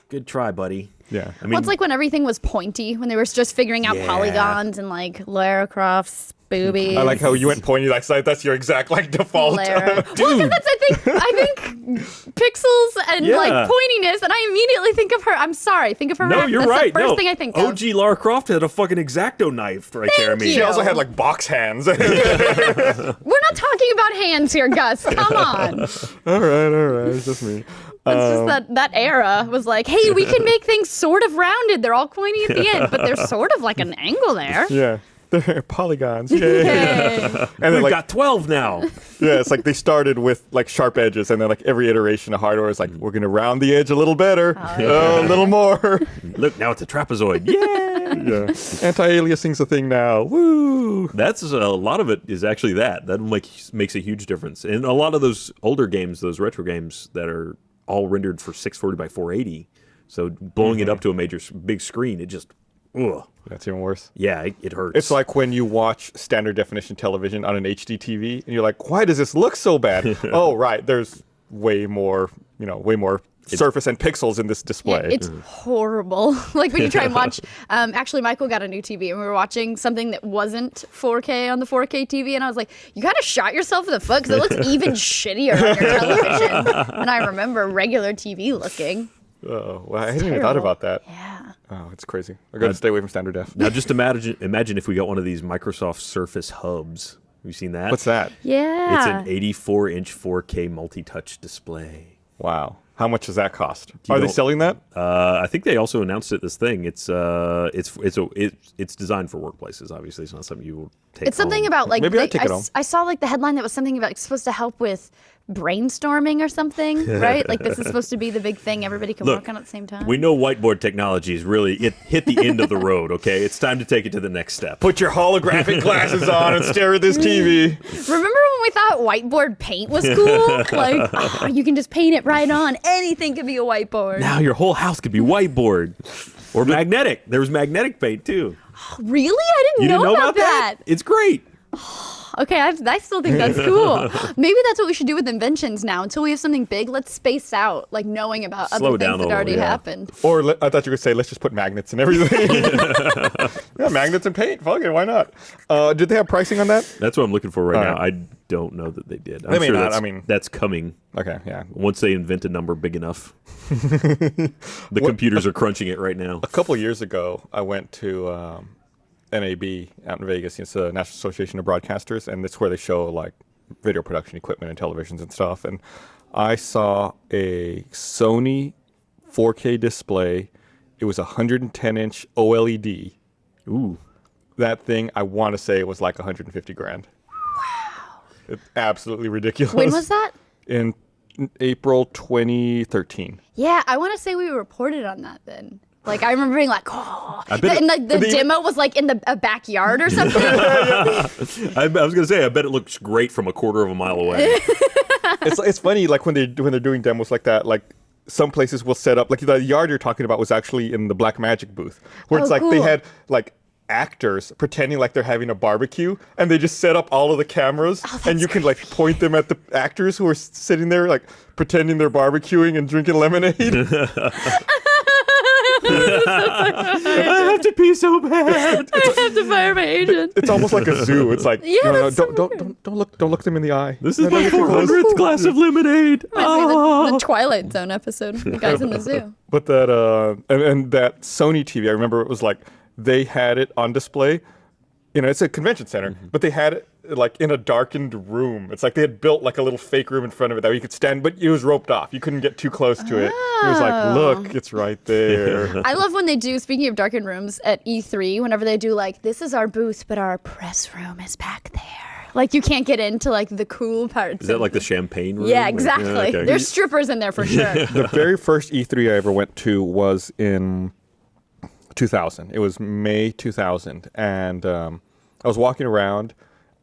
good try, buddy. Yeah. I mean, Well, it's like when everything was pointy, when they were just figuring out Yeah. polygons and like Lara Croft's boobies. I like how you went pointy. Like, so that's your exact like default. Lara. Well, 'cause that's I think pixels and Yeah. like pointiness, and I immediately think of her. I'm sorry, think of her. no, you're that's right. The first No, thing I think of. OG Lara Croft had a fucking X-Acto knife right there. I mean, you. She also had like box hands. We're not talking about hands here, Gus. Come on. all right. It's just me. It's just that era was like, hey, we can make things sort of rounded. They're all pointy at the end, but there's sort of like an angle there. Yeah. They're polygons. Yay. Hey. And then we've like, got 12 now. yeah, it's like they started with like sharp edges, and then like every iteration of hardware is like, we're gonna round the edge a little better, a little more. Look, now it's a trapezoid. Yeah. Yeah. Anti-aliasing's a thing now. Woo. That's a lot of it is actually that. That makes a huge difference. And a lot of those older games, those retro games that are all rendered for 640 by 480, so blowing it up to a big screen, it just, ugh. That's even worse. Yeah, it hurts. It's like when you watch standard definition television on an HD TV, and you're like, why does this look so bad? Oh, right. There's way more surface and pixels in this display. It's horrible. Like when you try and watch, actually Michael got a new TV and we were watching something that wasn't 4K on the 4K TV, and I was like, you kind of shot yourself in the foot because it looks even shittier on your television than I remember regular TV looking. Oh, well, I hadn't even thought terrible. about that. Yeah. Oh, it's crazy. I gotta stay away from standard def. Now just imagine if we got one of these Microsoft Surface hubs. Have you seen that? What's that? Yeah. It's an 84-inch 4K multi-touch display. Wow. How much does that cost? You Are they don't- selling that? I think they also announced it. This thing, it's designed for workplaces. Obviously, it's not something you will take. It's something home. about like Maybe I'd take it home. I saw like the headline that was something about it's supposed to help with brainstorming or something, right? Like this is supposed to be the big thing everybody can Look, work on at the same time. We know whiteboard technology is really hit the end of the road. Okay, it's time to take it to the next step. Put your holographic glasses on and stare at this TV. Remember when we thought whiteboard paint was cool? Like, oh, you can just paint it right on. Anything can be a whiteboard. Now your whole house could be whiteboard or magnetic. There was magnetic paint too. Really? I didn't You know didn't know about that. It's great. Okay, I still think that's cool. Maybe that's what we should do with inventions now. Until we have something big, let's space out, like knowing about Slow other down things a that already little, yeah. happened. Or I thought you were going to say, let's just put magnets and everything. Yeah, magnets and paint. Fuck it, why not? Did they have pricing on that? That's what I'm looking for right now. right. I don't know that they did. They may sure not, that's, that's coming. Okay, yeah. Once they invent a number big enough. The computers are crunching it right now. A couple years ago, I went to NAB out in Vegas. It's the National Association of Broadcasters, and it's where they show like video production equipment and televisions and stuff. And I saw a Sony 4K display. It was a 110-inch OLED. Ooh. That thing, I want to say it was like 150 grand. Wow. It's absolutely ridiculous. When was that? In April 2013. Yeah, I want to say we reported on that then. Like, I remember being like, oh. I bet And like, the demo was like in a backyard or something. I was going to say, I bet it looks great from a quarter of a mile away. It's funny, like when they're doing demos like that, like some places will set up, like the yard you're talking about was actually in the Black Magic booth, where it's like they cool. had like actors pretending like they're having a barbecue, and they just set up all of the cameras, and you can like point them at the actors who are sitting there like pretending they're barbecuing and drinking lemonade. I have to pee so bad. I have to fire my agent. It's almost like a zoo. It's like, Yeah, no, that's so don't look them in the eye. This is my 400th glass of lemonade. Reminds me of the Twilight Zone episode, the guys in the zoo. But that and that Sony TV, I remember it was like they had it on display. You know, it's a convention center, but they had it like in a darkened room. It's like they had built like a little fake room in front of it that you could stand, but it was roped off. You couldn't get too close to it. It was like, look, it's right there. I love when they do, speaking of darkened rooms at E3, whenever they do like, this is our booth, but our press room is back there. Like, you can't get into like the cool parts. Is that like the champagne room? Yeah, exactly. Yeah, okay. There's strippers in there for sure. The very first E3 I ever went to was in 2000. It was May 2000. And I was walking around,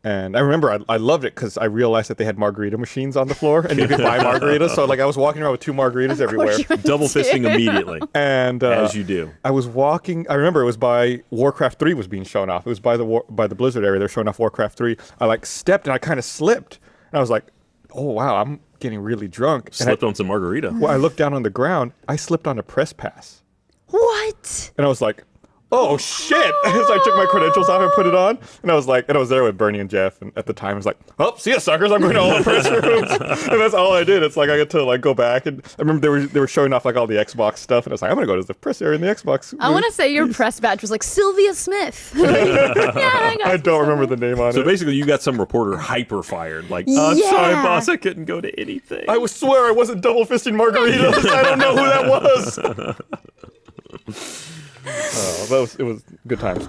and I remember I loved it because I realized that they had margarita machines on the floor, and you could buy margaritas. So like I was walking around with 2 margaritas everywhere. Double fisting immediately. And As you do. I was walking. I remember it was by Warcraft 3 was being shown off. It was by the Blizzard area. They're showing off Warcraft 3. I like stepped and I kind of slipped, and I was like, "Oh wow, I'm getting really drunk." Slipped on some margarita. Well, I looked down on the ground. I slipped on a press pass, What? and I was like, "Oh shit!" So I took my credentials off and put it on, and I was there with Bernie and Jeff, and at the time I was like, "Oh, see ya, suckers! I'm going to all the press rooms," and that's all I did. It's like I get to like go back, and I remember they were showing off like all the Xbox stuff, and I was like, "I'm going to go to the press area in the Xbox." I want to say your press badge was like Sylvia Smith. I don't remember the name on So it. basically, you got some reporter hyper fired. Like, I'm sorry, Yeah. boss, I couldn't go to anything. I swear I wasn't double fisting margaritas. I don't know who that was. It was good times.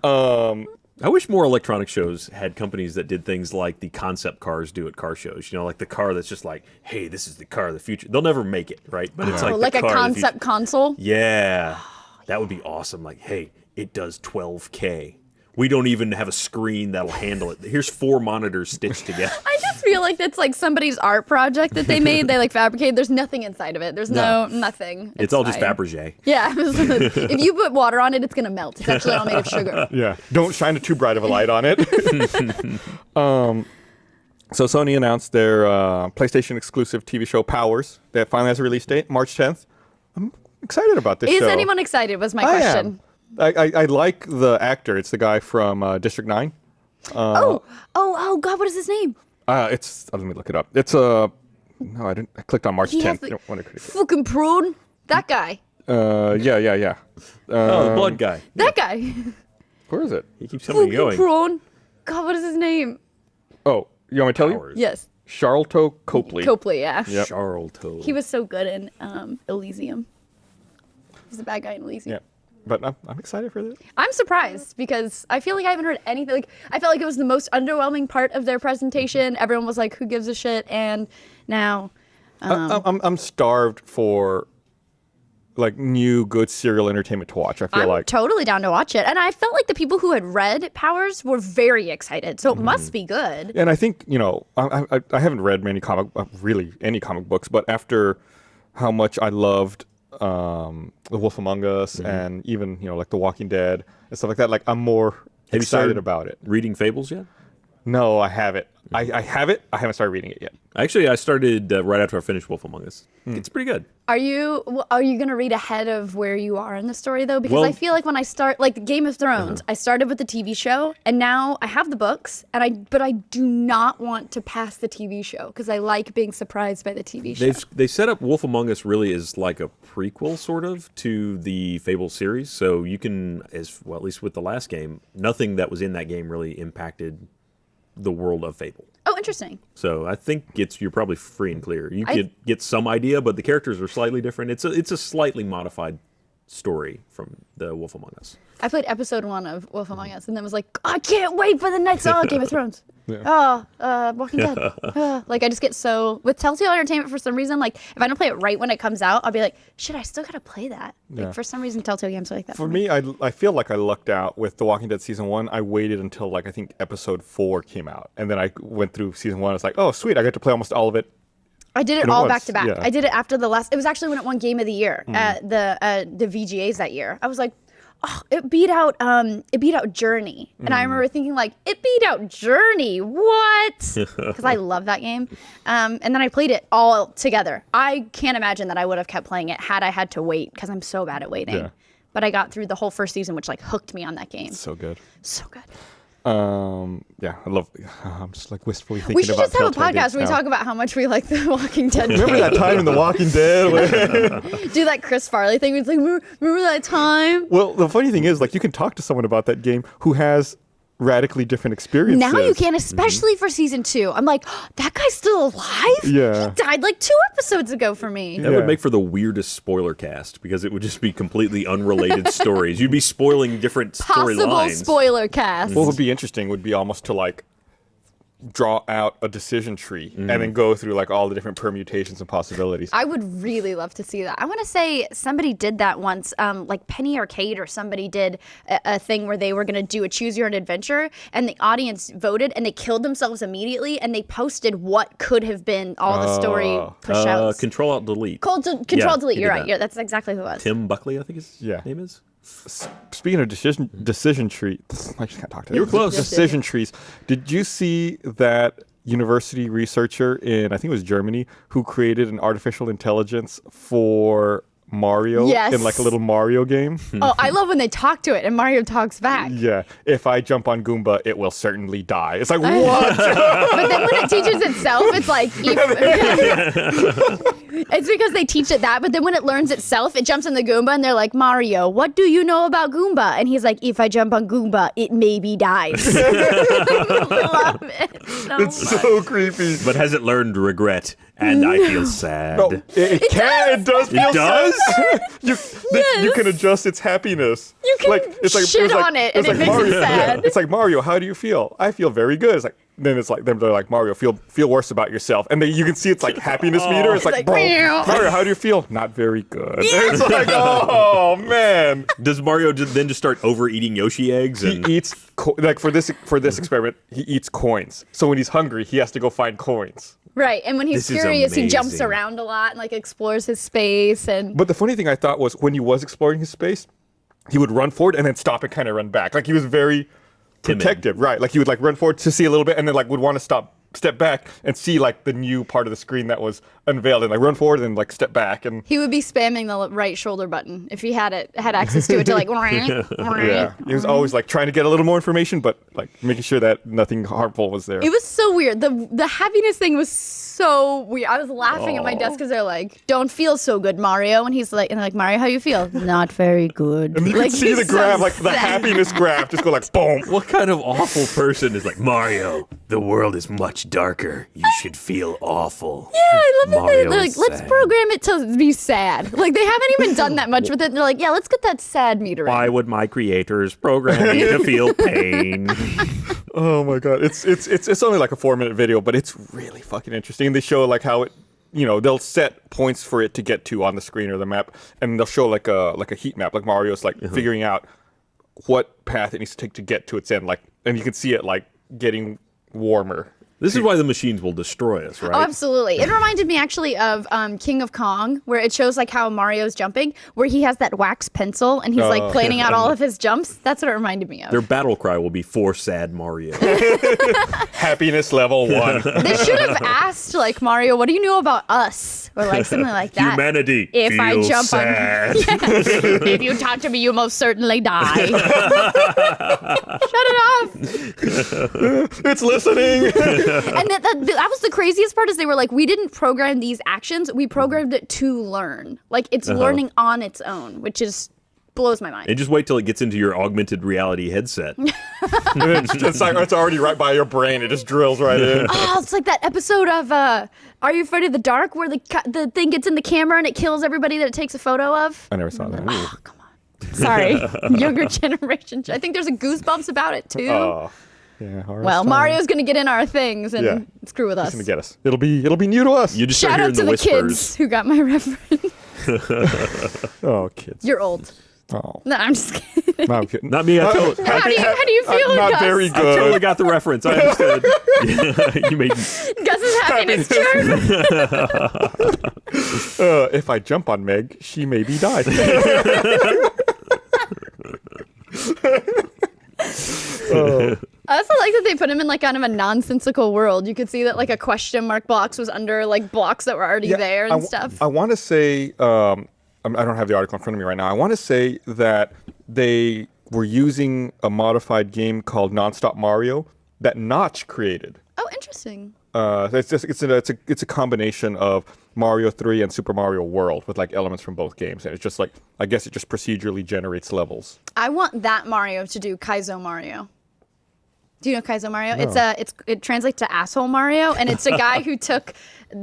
I wish more electronic shows had companies that did things like the concept cars do at car shows. You know, like the car that's just like, hey, this is the car of the future. They'll never make it, right? But it's like Like the a car of the future. concept console. Yeah, that would be awesome. Like, hey, it does 12K. We don't even have a screen that'll handle it. Here's 4 monitors stitched together. I just feel like that's like somebody's art project that they made. They like fabricated. There's nothing inside of it. There's nothing. It's all just fine. Fabergé. Yeah. If you put water on it, it's gonna melt. It's actually all made of sugar. Yeah, don't shine too bright of a light on it. So Sony announced their PlayStation exclusive TV show Powers. That finally has a release date, March 10th. I'm excited about this Is show. anyone excited? Was my I question. am. I like the actor. It's the guy from District 9. Oh God, what is his name? It's let me look it up. It's no, I didn't. I clicked on March He 10th. has the I don't want to critique it. fucking prune. That guy. Yeah. Oh, the blood guy. That guy. Where is it? He keeps coming and Fucking going. prune. God, what is his name? Oh, you want me to tell you? Powers. Yes. Charlton Copley. Copley. Yeah. Yep. Charlton. He was so good in Elysium. He's the bad guy in Elysium. Yeah. But I'm excited for this. I'm surprised because I feel like I haven't heard anything. Like, I felt like it was the most underwhelming part of their presentation. Everyone was like, "Who gives a shit?" And now, I'm starved for like new good serial entertainment to watch. I feel I'm like totally down to watch it. And I felt like the people who had read Powers were very excited, so it must be good. and I think I haven't read really any comic books, but after how much I loved The Wolf Among Us and even like The Walking Dead and stuff like that, like I'm more Have you excited started about it. reading Fables yet? No, I have it. I have it. I haven't started reading it yet. Actually, I started right after I finished Wolf Among Us. It's pretty good. Are you gonna read ahead of where you are in the story though? Because Well- I feel like when I start, like Game of Thrones, I started with the TV show, and now I have the books, but I do not want to pass the TV show because I like being surprised by the TV show. They set up Wolf Among Us really as like a prequel sort of to the Fable series. So you can, as well, at least with the last game, nothing that was in that game really impacted the world of Fable. Oh, interesting. So I think you're probably free and clear. You could get some idea, but the characters are slightly different. It's a slightly modified story from the Wolf Among Us. I played episode 1 of Wolf Among Us, and then was like, I can't wait for the next Game of Thrones. Walking Dead. Like I just get so with Telltale Entertainment for some reason. Like if I don't play it right when it comes out, I'll be like, shit, I still gotta play that. Like for some reason, Telltale games are like that. For me, I feel like I lucked out with The Walking Dead season 1. I waited until like I think episode 4 came out, and then I went through season 1. It's like, oh sweet, I get to play almost all of it. I did it at all once, back to back. yeah. I did it after the last. It was actually when it won Game of the Year at the VGAs that year. I was like, oh, it beat out Journey, and I remember thinking like, it beat out Journey, what? Because I love that game. And then I played it all together. I can't imagine that I would have kept playing it had I had to wait because I'm so bad at waiting. Yeah. But I got through the whole first season, which like hooked me on that game. So good. So good. Yeah, I love. I'm just like wistfully thinking We should about just have a Telltale podcast games where we now. talk about how much we like The Walking Dead. Remember that time in The Walking Dead? Do that Chris Farley thing. It's like, remember that time? Well, the funny thing is, like, you can talk to someone about that game who has radically different experiences. Now you can, especially for season 2. I'm like, oh, that guy's still alive? Yeah. He died like 2 episodes ago for me. That would make for the weirdest spoiler cast because it would just be completely unrelated stories. You'd be spoiling different Possible storylines. spoiler cast. What would be interesting would be almost to like draw out a decision tree and then go through like all the different permutations and possibilities. I would really love to see that. I want to say somebody did that once, like Penny Arcade or somebody did a thing where they were going to do a choose your own adventure, and the audience voted and they killed themselves immediately, and they posted what could have been all the story push outs. Control Alt Delete. Control Yeah, Delete. he You're did right. that. Yeah, that's exactly who it was. Tim Buckley, I think his name is. Speaking of decision tree, I just can't talk to You were close. Decision trees. Did you see that university researcher in, I think it was Germany, who created an artificial intelligence for Mario Yes. in like a little Mario game? Oh, I love when they talk to it and Mario talks back. Yeah. If I jump on Goomba, it will certainly die. It's like, what? But then when it teaches itself, it's like, it's because they teach it that. But then when it learns itself, it jumps on the Goomba, and they're like, Mario, what do you know about Goomba? And he's like, if I jump on Goomba, it maybe dies. I love it so It's much. so creepy. But has it learned regret? And I feel sad. No, it can. It does feel does? sad. You can adjust its happiness. You can shit on it, and it makes it Mario, sad. It's like, Mario, how do you feel? I feel very good. It's like, then they're like, Mario, feel worse about yourself. And then you can see it's like happiness meter. It's like, like, bro, meow. Mario, how do you feel? Not very good. It's like, oh man. Does Mario then just start overeating Yoshi eggs? He And eats like for this experiment, he eats coins. So when he's hungry, he has to go find coins. Right, and when he's This is curious, he jumps amazing. around a lot and like explores his space. And But the funny thing I thought was when he was exploring his space, he would run forward and then stop and kind of run back. Like he was very Timid. protective, right? Like he would like run forward to see a little bit and then like would want to step back and see like the new part of the screen that was unveiled and like run forward and like step back and he would be spamming the right shoulder button if he had access to it to like. yeah, he was always like trying to get a little more information, but like making sure that nothing harmful was there. It was so weird. The happiness thing was so weird. I was laughing at my desk because they're like, "Don't feel so good, Mario," and he's like, Mario, how you feel? Not very good. And you like, could see the he's so graph, like the sad. happiness graph, just go like boom. what kind of awful person is like, Mario, the world is much darker. You should feel awful. Yeah, I love that. Mario They're like, is let's sad. program it to be sad. Like they haven't even done that much with it. They're like, yeah, let's get that sad meter. Why in. would my creators program me to feel pain? Oh my god, it's only like a 4-minute video, but it's really fucking interesting. They show like how it, they'll set points for it to get to on the screen or the map, and they'll show like a heat map, like Mario's like figuring out what path it needs to take to get to its end, like, and you can see it like getting warmer This is why the machines will destroy us, right? Oh, absolutely. It reminded me actually of King of Kong, where it shows like how Mario's jumping, where he has that wax pencil and he's like planning out all of his jumps. That's what it reminded me of. Their battle cry will be "For Sad Mario." Happiness level 1. They should have asked like Mario, "What do you know about us?" Or like something like that. Humanity. If I feels jump sad. on, if you talk to me, you most certainly die. Shut it off. It's listening. And that was the craziest part is they were like, we didn't program these actions. We programmed it to learn. Like it's learning on its own, which is blows my mind. And just wait till it gets into your augmented reality headset. It's already right by your brain. It just drills right in. Oh, it's like that episode of Are You Afraid of the Dark where the thing gets in the camera and it kills everybody that it takes a photo of? I never saw that. Oh, come on. Sorry. Younger generation. I think there's a Goosebumps about it too. Oh. Yeah, well, Mario's going to get in our things and screw with us. He's going to get us. It'll be new to us. You just Shout start out hearing to the whispers. kids who got my reference. Oh, kids. You're old. Oh. No, I'm just kidding. No, I'm kidding. Not me. How do you feel, Not Gus? very I totally good. got the reference. I understood. You made. Gus's happiness chart. If I jump on Meg, she maybe die. I also like that they put him in like kind of a nonsensical world. You could see that like a question mark box was under like blocks that were already there and stuff. I want to say, I don't have the article in front of me right now. I want to say that they were using a modified game called Nonstop Mario that Notch created. Oh, interesting. It's a combination of Mario 3 and Super Mario World with like elements from both games, and it's just like I guess it just procedurally generates levels. I want that Mario to do Kaizo Mario. Do you know Kaizo Mario? No. It translates to asshole Mario, and it's a guy who took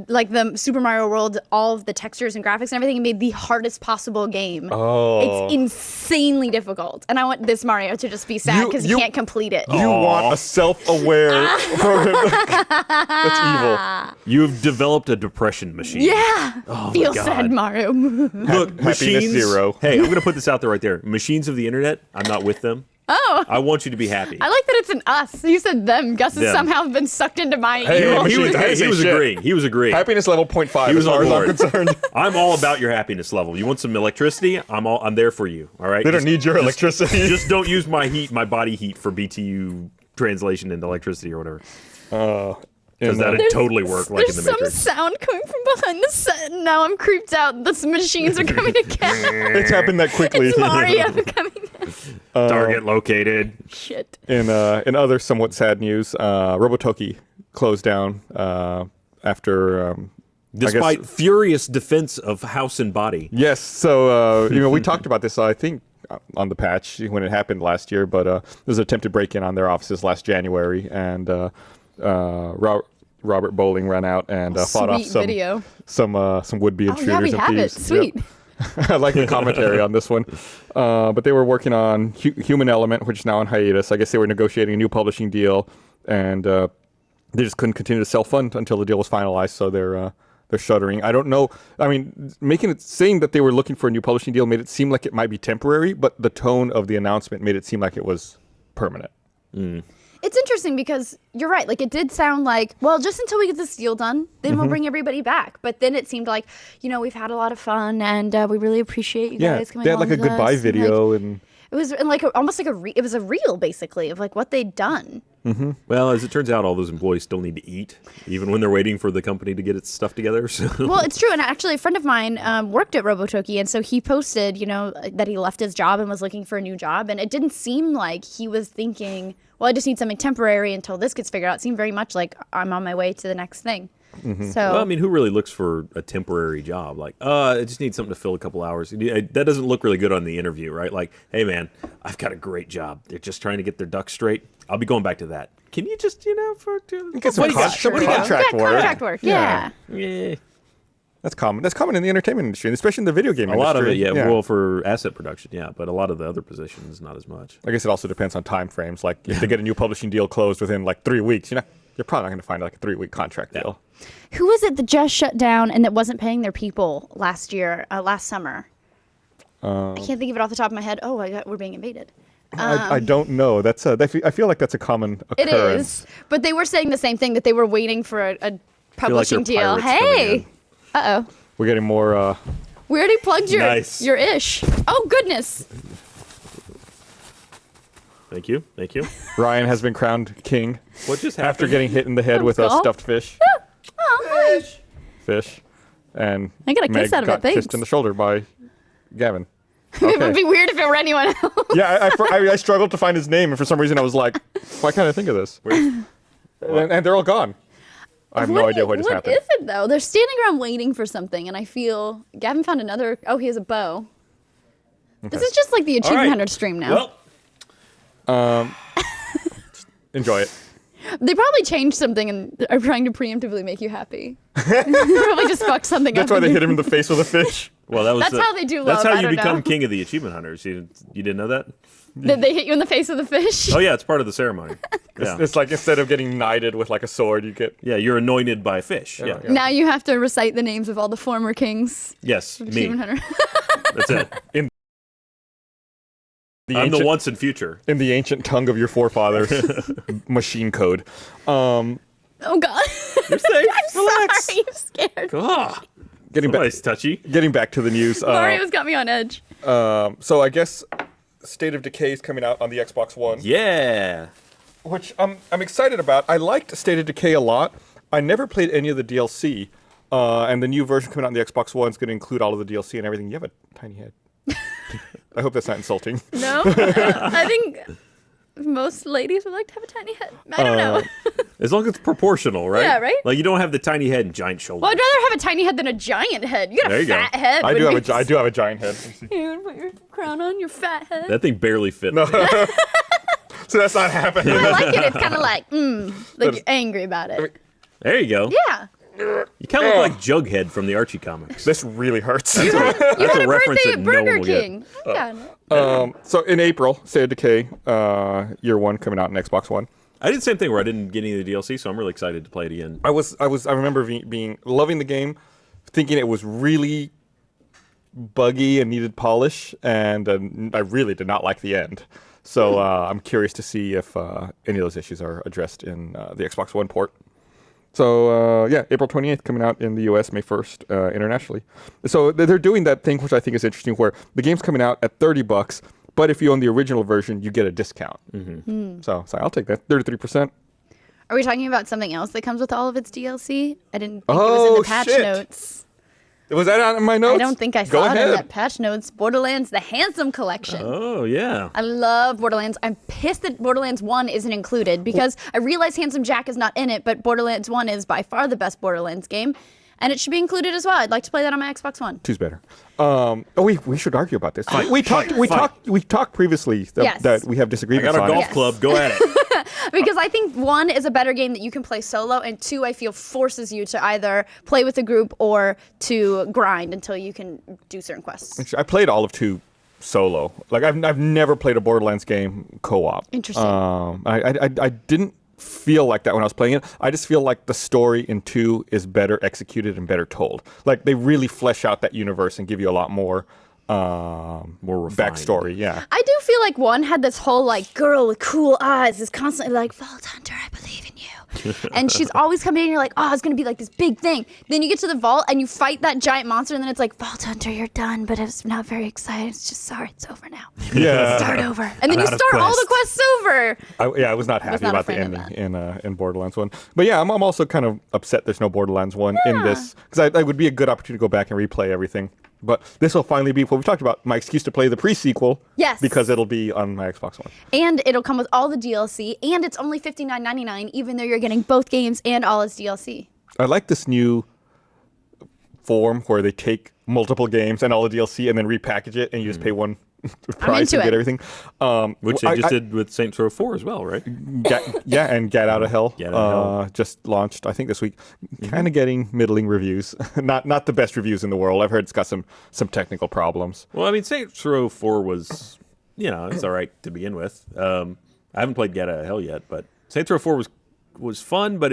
like the Super Mario World, all of the textures and graphics and everything, and made the hardest possible game. Oh, it's insanely difficult, and I want this Mario to just be sad because he can't complete it. You want a self-aware program? That's evil. You've developed a depression machine. Yeah. Oh, feel sad, Mario. Look, machines. Zero. Hey, I'm going to put this out there right there. Machines of the internet. I'm not with them. Oh. I want you to be happy. I like that it's an us. You said them. Gus has somehow been sucked into my evil. He was agreeing. He was agreeing. Happiness level 0.5 He was as far on as I'm board. concerned. I'm all about your happiness level. You want some electricity? I'm there for you. All right. They don't need your electricity. Just don't use my heat, my body heat for BTU translation into electricity or whatever. Because that'd totally work like in the Matrix. There's some sound coming from behind the set, and now I'm creeped out. The machines are coming again. It's happened that quickly. It's Mario coming in. Target located. Shit. In other somewhat sad news, Robotoki closed down after Despite furious defense of house and body. Yes, so we talked about this I think on the patch when it happened last year, but there was an attempted break-in on their offices last January, and Robert Bowling ran out and fought off some would-be intruders. Oh yeah, we and have thieves. it. Sweet. Yep. I like the commentary on this one. But they were working on Human Element, which is now on hiatus. I guess they were negotiating a new publishing deal, and they just couldn't continue to self-fund until the deal was finalized, so they're shuttering. I don't know. I mean, saying that they were looking for a new publishing deal made it seem like it might be temporary, but the tone of the announcement made it seem like it was permanent. It's interesting because you're right. Like, it did sound like, well, just until we get this deal done, then we'll bring everybody back. But then it seemed like, we've had a lot of fun, and we really appreciate you guys coming. They had like a goodbye video, and it was like almost like it was a reel basically of like what they'd done. Mm-hmm. Well, as it turns out, all those employees still need to eat, even when they're waiting for the company to get its stuff together. So. Well, it's true. And actually, a friend of mine worked at Robotoki, and so he posted, that he left his job and was looking for a new job. And it didn't seem like he was thinking, well, I just need something temporary until this gets figured out. It seemed very much like I'm on my way to the next thing. Mm-hmm. So, well, I mean, who really looks for a temporary job? Like, I just need something to fill a couple hours. That doesn't look really good on the interview, right? Like, hey, man, I've got a great job. They're just trying to get their ducks straight. I'll be going back to that. Can you just, get some contract work? Yeah. That's common. That's common in the entertainment industry, especially in the video game industry. A lot of it, yeah. Well, for asset production, yeah. But a lot of the other positions, not as much. I guess it also depends on time frames. Like, if they get a new publishing deal closed within like 3 weeks, you're probably not going to find like a 3-week contract deal. Who was it that just shut down and that wasn't paying their people last summer? I can't think of it off the top of my head. Oh, we're being invaded. I don't know. I feel like that's a common It occurrence. is. But they were saying the same thing, that they were waiting for a publishing they're deal. pirates coming Hey! in. Uh-oh. We're getting more. We already plugged Nice. your ish. Oh, goodness. Thank you. Thank you. Ryan has been crowned king What just after happened? getting hit in the head with a Let's go. stuffed fish. Oh, Fish. And I got a kiss Meg out of it, got thanks. kissed in the shoulder by Gavin. It would be weird if it were anyone else. Yeah, I struggled to find his name, and for some reason I was like, why can't I think of this? And they're all gone. I have no idea what just happened. What is it, though? They're standing around waiting for something, and I feel Gavin found another. Oh, he has a bow. This is just like the Achievement right. Hunter stream now. Well, Enjoy it. They probably changed something and are trying to preemptively make you happy. They probably just fucked something That's up. why they hit him in the face with a fish. that was That's how they do That's love, how I you don't become know. king of the achievement hunters. You didn't know that? Did they hit you in the face with a fish? Oh yeah, it's part of the ceremony. Yeah, It's like instead of getting knighted with like a sword, you get. yeah, you're anointed by a fish. Yeah, yeah. Now you have to recite the names of all the former kings yes, of me. Achievement Hunter. That's it. The I'm the ancient- once in future. in the ancient tongue of your forefathers, machine code. Oh, God. You're safe. I'm Relax. sorry. I'm scared. Ah, Getting back, nice, touchy. getting back to the news. Mario's got me on edge. So I guess State of Decay is coming out on the Xbox One, Yeah. which I'm excited about. I liked State of Decay a lot. I never played any of the DLC, and the new version coming out on the Xbox One is going to include all of the DLC and everything. You have a tiny head. I hope that's not insulting. No? I think most ladies would like to have a tiny head. I don't know. As long as it's proportional, right? Yeah, right? Like you don't have the tiny head and giant shoulders. Well, I'd rather have a tiny head than a giant head. You got There a you go. fat head. I would do be- have a giant head. You would put your crown on your fat head. That thing barely fit. me. So that's not happening. I like it. It's kind of like you're angry about it. There you go. Yeah. You kind of look like Jughead from the Archie comics. This really hurts. You That's had a a reference birthday that at no one Burger will get. King. I got it. So in April, State of Decay, Year 1 coming out on Xbox One. I did the same thing where I didn't get any of the DLC, so I'm really excited to play it again. I remember being loving the game, thinking it was really buggy and needed polish, and I really did not like the end. So I'm curious to see if any of those issues are addressed in the Xbox One port. So April 28th coming out in the US, May 1st internationally. So they're doing that thing which I think is interesting, where the game's coming out at $30, but if you own the original version, you get a discount. So I'll take that, 33%. Are we talking about something else that comes with all of its DLC? I didn't think it was in Oh, the patch shit. notes. Was that on my notes? I don't think I Go saw it in ahead. that patch notes. Borderlands: The Handsome Collection. Oh, yeah. I love Borderlands. I'm pissed that Borderlands 1 isn't included because I realize Handsome Jack is not in it, but Borderlands 1 is by far the best Borderlands game, and it should be included as well. I'd like to play that on my Xbox One. Two's better. We should argue about this. We talked previously Yes. that we have I disagreements got a on. golf Yes. club. Go at it. Because I think 1 is a better game that you can play solo, and 2, I feel, forces you to either play with a group or to grind until you can do certain quests. Actually, I played all of 2 solo. Like I've never played a Borderlands game co-op. Interesting. I didn't feel like that when I was playing it. I just feel like the story in 2 is better executed and better told. Like they really flesh out that universe and give you a lot more More refined. backstory. Yeah. I do feel like 1 had this whole like girl with cool eyes is constantly like, Vault Hunter, I believe in you. And she's always coming in and you're like, oh, it's going to be like this big thing. Then you get to the vault and you fight that giant monster and then it's like, Vault Hunter, you're done, but it's not very exciting. It's just sorry, it's over now. Yeah. Start over. And then I'm you out of start all the quests. quests over. I was not happy not a about the fan of ending in Borderlands 1. But yeah, I'm also kind of upset there's no Borderlands 1 in this, because I would be a good opportunity to go back and replay everything. But this will finally be what we talked about, my excuse to play the pre-sequel. Yes. Because it'll be on my Xbox One. And it'll come with all the DLC and it's only $59.99 even though you're getting both games and all its DLC. I like this new form where they take multiple games and all the DLC and then repackage it and you just pay one price into and get it. everything. Which they just did with Saints Row 4 as well, right? And Get Out of Hell, Get Out of Hell. just launched, I think, this week. Kind of getting middling reviews. not the best reviews in the world. I've heard it's got some technical problems. Well, I mean, Saints Row 4 was, it's all right to begin with. I haven't played Get Out of Hell yet, but Saints Row 4 was fun, but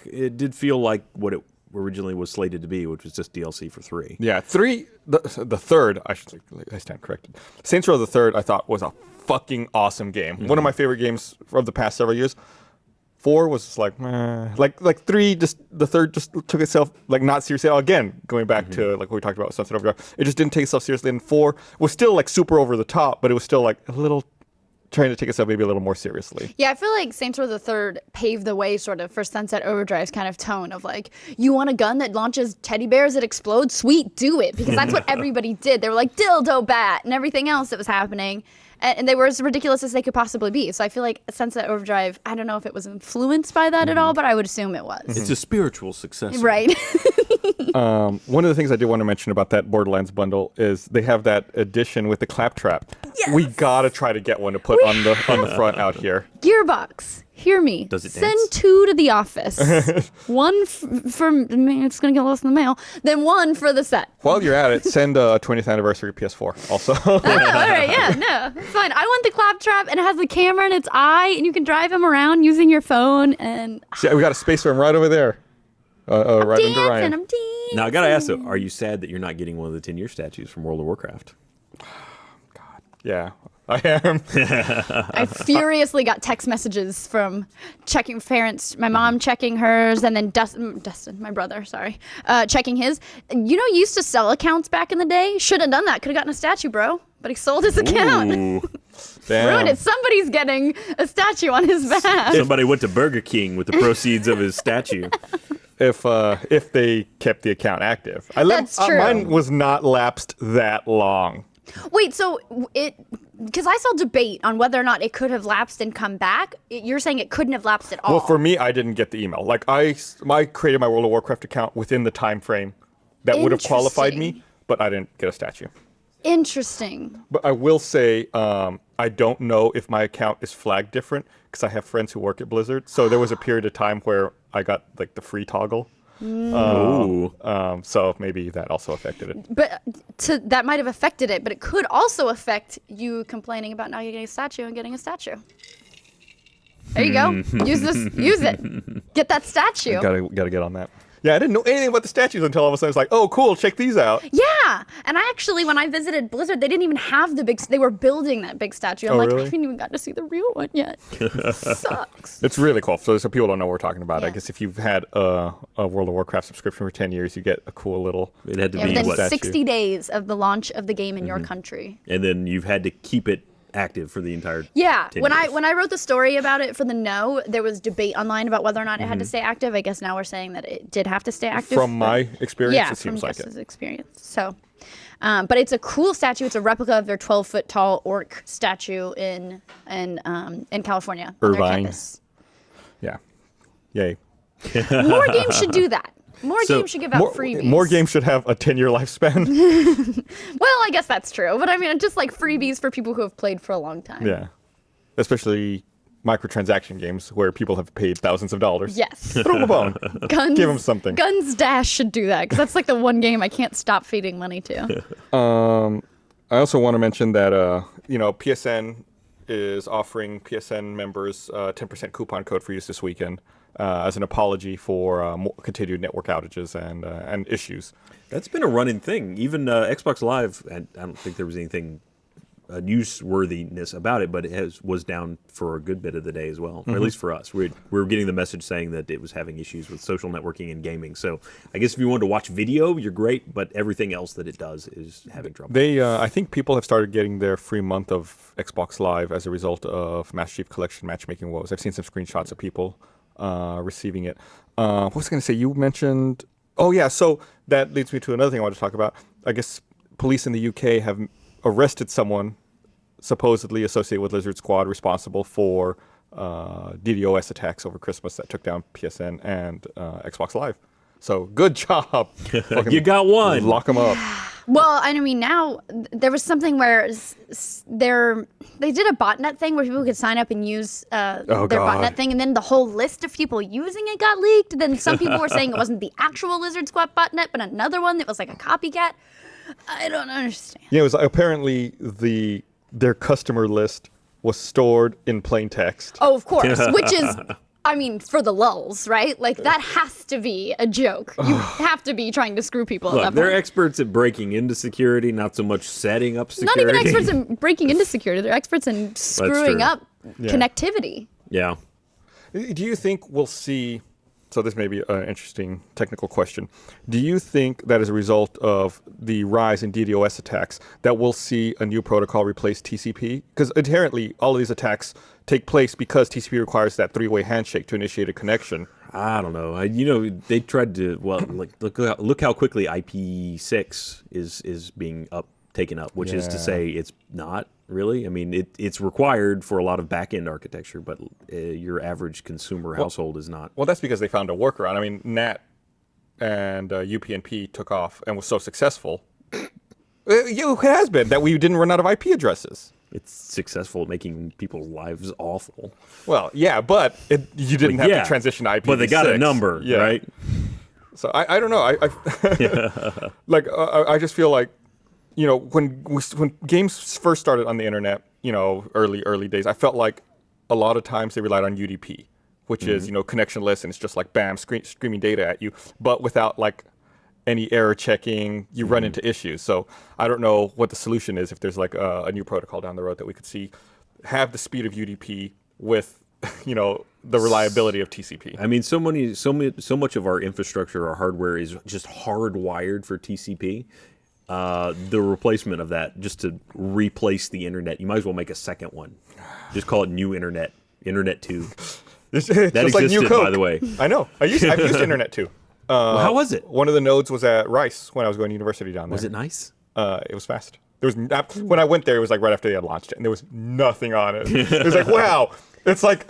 it did feel like what it originally was slated to be, which was just DLC for 3. Yeah, 3, the third, I stand corrected. Saints Row the Third, I thought was a fucking awesome game. One of my favorite games of the past several years. 4 was just like, meh. Like 3, just the third just took itself like not seriously. Again, going back to like what we talked about with Sunset Overdrive, it just didn't take itself seriously. And 4 was still like super over the top, but it was still like a little trying to take itself maybe a little more seriously. Yeah, I feel like Saints Row the Third paved the way sort of for Sunset Overdrive's kind of tone of like, you want a gun that launches teddy bears that explode? Sweet, do it. Because that's what everybody did. They were like, dildo bat and everything else that was happening. And they were as ridiculous as they could possibly be. So I feel like Sunset Overdrive, I don't know if it was influenced by that at all, but I would assume it was. It's a spiritual successor. Right. One of the things I do want to mention about that Borderlands bundle is they have that edition with the claptrap. Yes. We gotta try to get one to put on the front out here. Gearbox, hear me. Does it Send dance? 2 to the office. One for me, it's going to get lost in the mail. Then 1 for the set. While you're at it, send a 20th anniversary PS4 also. Oh, all right, yeah, no, it's fine. I want the claptrap, and it has the camera in its eye, and you can drive him around using your phone. And See, we got a space for him right over there. Right under dancing, Ryan. I'm dancing. Now, I got to ask, though, are you sad that you're not getting one of the 10-year statues from World of Warcraft? Yeah, I am. I furiously got text messages from checking parents, my mom checking hers, and then Dustin, my brother, checking his. You know, you used to sell accounts back in the day. Should have done that. Could have gotten a statue, bro. But he sold his account. Ooh. Damn. Ruined it. Somebody's getting a statue on his behalf. Somebody went to Burger King with the proceeds of his statue. If they kept the account active. That's true. Mine was not lapsed that long. Wait, so because I saw debate on whether or not it could have lapsed and come back. You're saying it couldn't have lapsed at all. Well, for me, I didn't get the email. Like I created my World of Warcraft account within the time frame that would have qualified me, but I didn't get a statue. Interesting. But I will say, I don't know if my account is flagged different because I have friends who work at Blizzard. So there was a period of time where I got like the free toggle. Ooh. So maybe that also affected it. But that might have affected it, but it could also affect you complaining about not getting a statue and getting a statue. There you go. Use it. Get that statue. Gotta get on that. Yeah, I didn't know anything about the statues until all of a sudden it's like, oh, cool, check these out. Yeah, and I actually, when I visited Blizzard, they didn't even have the big. They were building that big statue. I'm like, really? I haven't even got to see the real one yet. Sucks. It's really cool. So some people don't know what we're talking about. Yeah. I guess if you've had a World of Warcraft subscription for 10 years, you get a cool little... It had to Yeah, be within what? statue. 60 days of the launch of the game in your country. And then you've had to keep it active for the entire Yeah, 10 when years. I wrote the story about it for the No, there was debate online about whether or not it had to stay active. I guess now we're saying that it did have to stay active. From my experience, yeah, it seems from like Gus's it. experience. So, but it's a cool statue. It's a replica of their 12-foot tall orc statue in California. on their Irvine. campus. Yeah. Yay. More games should do that. More So, games should give out freebies. More games should have a 10-year lifespan. Well, I guess that's true. But I mean, just like freebies for people who have played for a long time. Yeah. Especially microtransaction games where people have paid thousands of dollars. Yes. Throw them a bone. Guns, Give 'em something. Guns Dash should do that because that's like the one game I can't stop feeding money to. I also want to mention that, PSN is offering PSN members 10% coupon code for use this weekend as an apology for continued network outages and issues. That's been a running thing. Even Xbox Live, and I don't think there was anything newsworthiness about it, but it was down for a good bit of the day as well, or at least for us. We were getting the message saying that it was having issues with social networking and gaming. So I guess if you wanted to watch video, you're great, but everything else that it does is having trouble. I think people have started getting their free month of Xbox Live as a result of Master Chief Collection matchmaking woes. I've seen some screenshots of people receiving it. What was I going to say? You mentioned... Oh, yeah, so that leads me to another thing I want to talk about. I guess police in the UK have arrested someone supposedly associated with Lizard Squad responsible for DDoS attacks over Christmas that took down PSN and Xbox Live. So good job. You got one. Lock them up. Well, I mean, now there was something where they did a botnet thing where people could sign up and use their God. botnet thing, and then the whole list of people using it got leaked. Then some people were saying it wasn't the actual Lizard Squad botnet, but another one that was like a copycat. I don't understand. Yeah, it was apparently their customer list was stored in plain text. Oh, of course, which is I mean, for the lulls, right? Like, that has to be a joke. You have to be trying to screw people at Look, that they're point. experts at breaking into security, not so much setting up Not security. even experts in breaking into security. They're experts in screwing true. up connectivity. Yeah. Do you think we'll see? So this may be an interesting technical question. Do you think that as a result of the rise in DDoS attacks, that we'll see a new protocol replace TCP? Because inherently, all of these attacks take place because TCP requires that three-way handshake to initiate a connection. I don't know. They tried to. Well, like look how quickly IP6 is being taken up, which is to Yeah. say it's not really. I mean, it's required for a lot of back-end architecture, but your average consumer household is not. Well, that's because they found a workaround. I mean, NAT and UPnP took off and was so successful. It has been that we didn't run out of IP addresses. It's successful at making people's lives awful. Well, yeah, but you didn't have to transition to IPv6. But they got a number, right? So I don't know. I just feel like, when games first started on the internet, early days, I felt like a lot of times they relied on UDP, which is, connectionless, and it's just like, bam, screaming data at you, but without like any error checking, you run into issues. So I don't know what the solution is if there's like a new protocol down the road that we could see have the speed of UDP with, the reliability of TCP. I mean, so much of our infrastructure, our hardware is just hardwired for TCP. The replacement of that, just to replace the internet, you might as well make a second one. Just call it New Internet, Internet 2. That existed, like new Coke. by the way. I know. I've used Internet too. Well, how was it? One of the nodes was at Rice when I was going to university down there. Was it nice? It was fast. There was when I went there, it was like right after they had launched it, and there was nothing on it. It was like, wow, it's like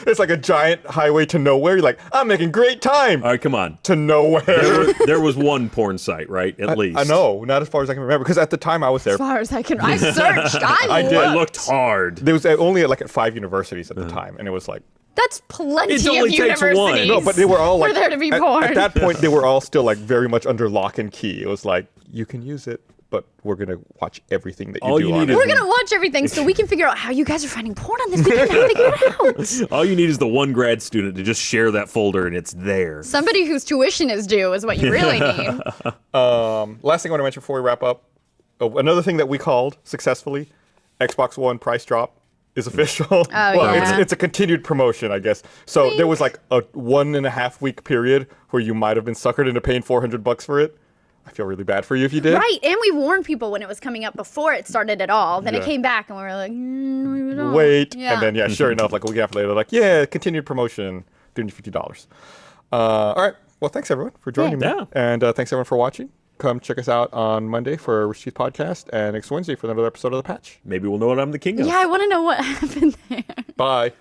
it's like a giant highway to nowhere. You're like, I'm making great time. All right, come on. To nowhere. There was one porn site, right? At least. I know, not as far as I can remember, because at the time I was there. As far as I searched. I did. I looked hard. There was only at 5 universities at the time, and it was like. That's plenty It only of takes universities. one. No, but they were all like for there to be porn. At that point, they were all still like very much under lock and key. It was like, you can use it, but we're gonna watch everything that you All do you on need it. is- We're gonna watch everything so we can figure out how you guys are finding porn on this. We can now figure it out. All you need is the one grad student to just share that folder, and it's there. Somebody whose tuition is due is what you really need. Last thing I want to mention before we wrap up, another thing that we called successfully, Xbox One price drop is official. Well, yeah. it's a continued promotion, I guess. So there was like a 1.5 week period where you might have been suckered into paying $400 for it. I feel really bad for you if you did. Right, and we warned people when it was coming up before it started at all. Then it Yeah. came back, and we were like, we don't. Wait. Yeah. And then, sure enough, like a week after later, like, yeah, continued promotion, $350. All right. Well, thanks, everyone, for joining me. Yeah. And thanks, everyone, for watching. Come check us out on Monday for Rooster Teeth Podcast and next Wednesday for another episode of The Patch. Maybe we'll know what I'm the king of. Yeah, I want to know what happened there. Bye.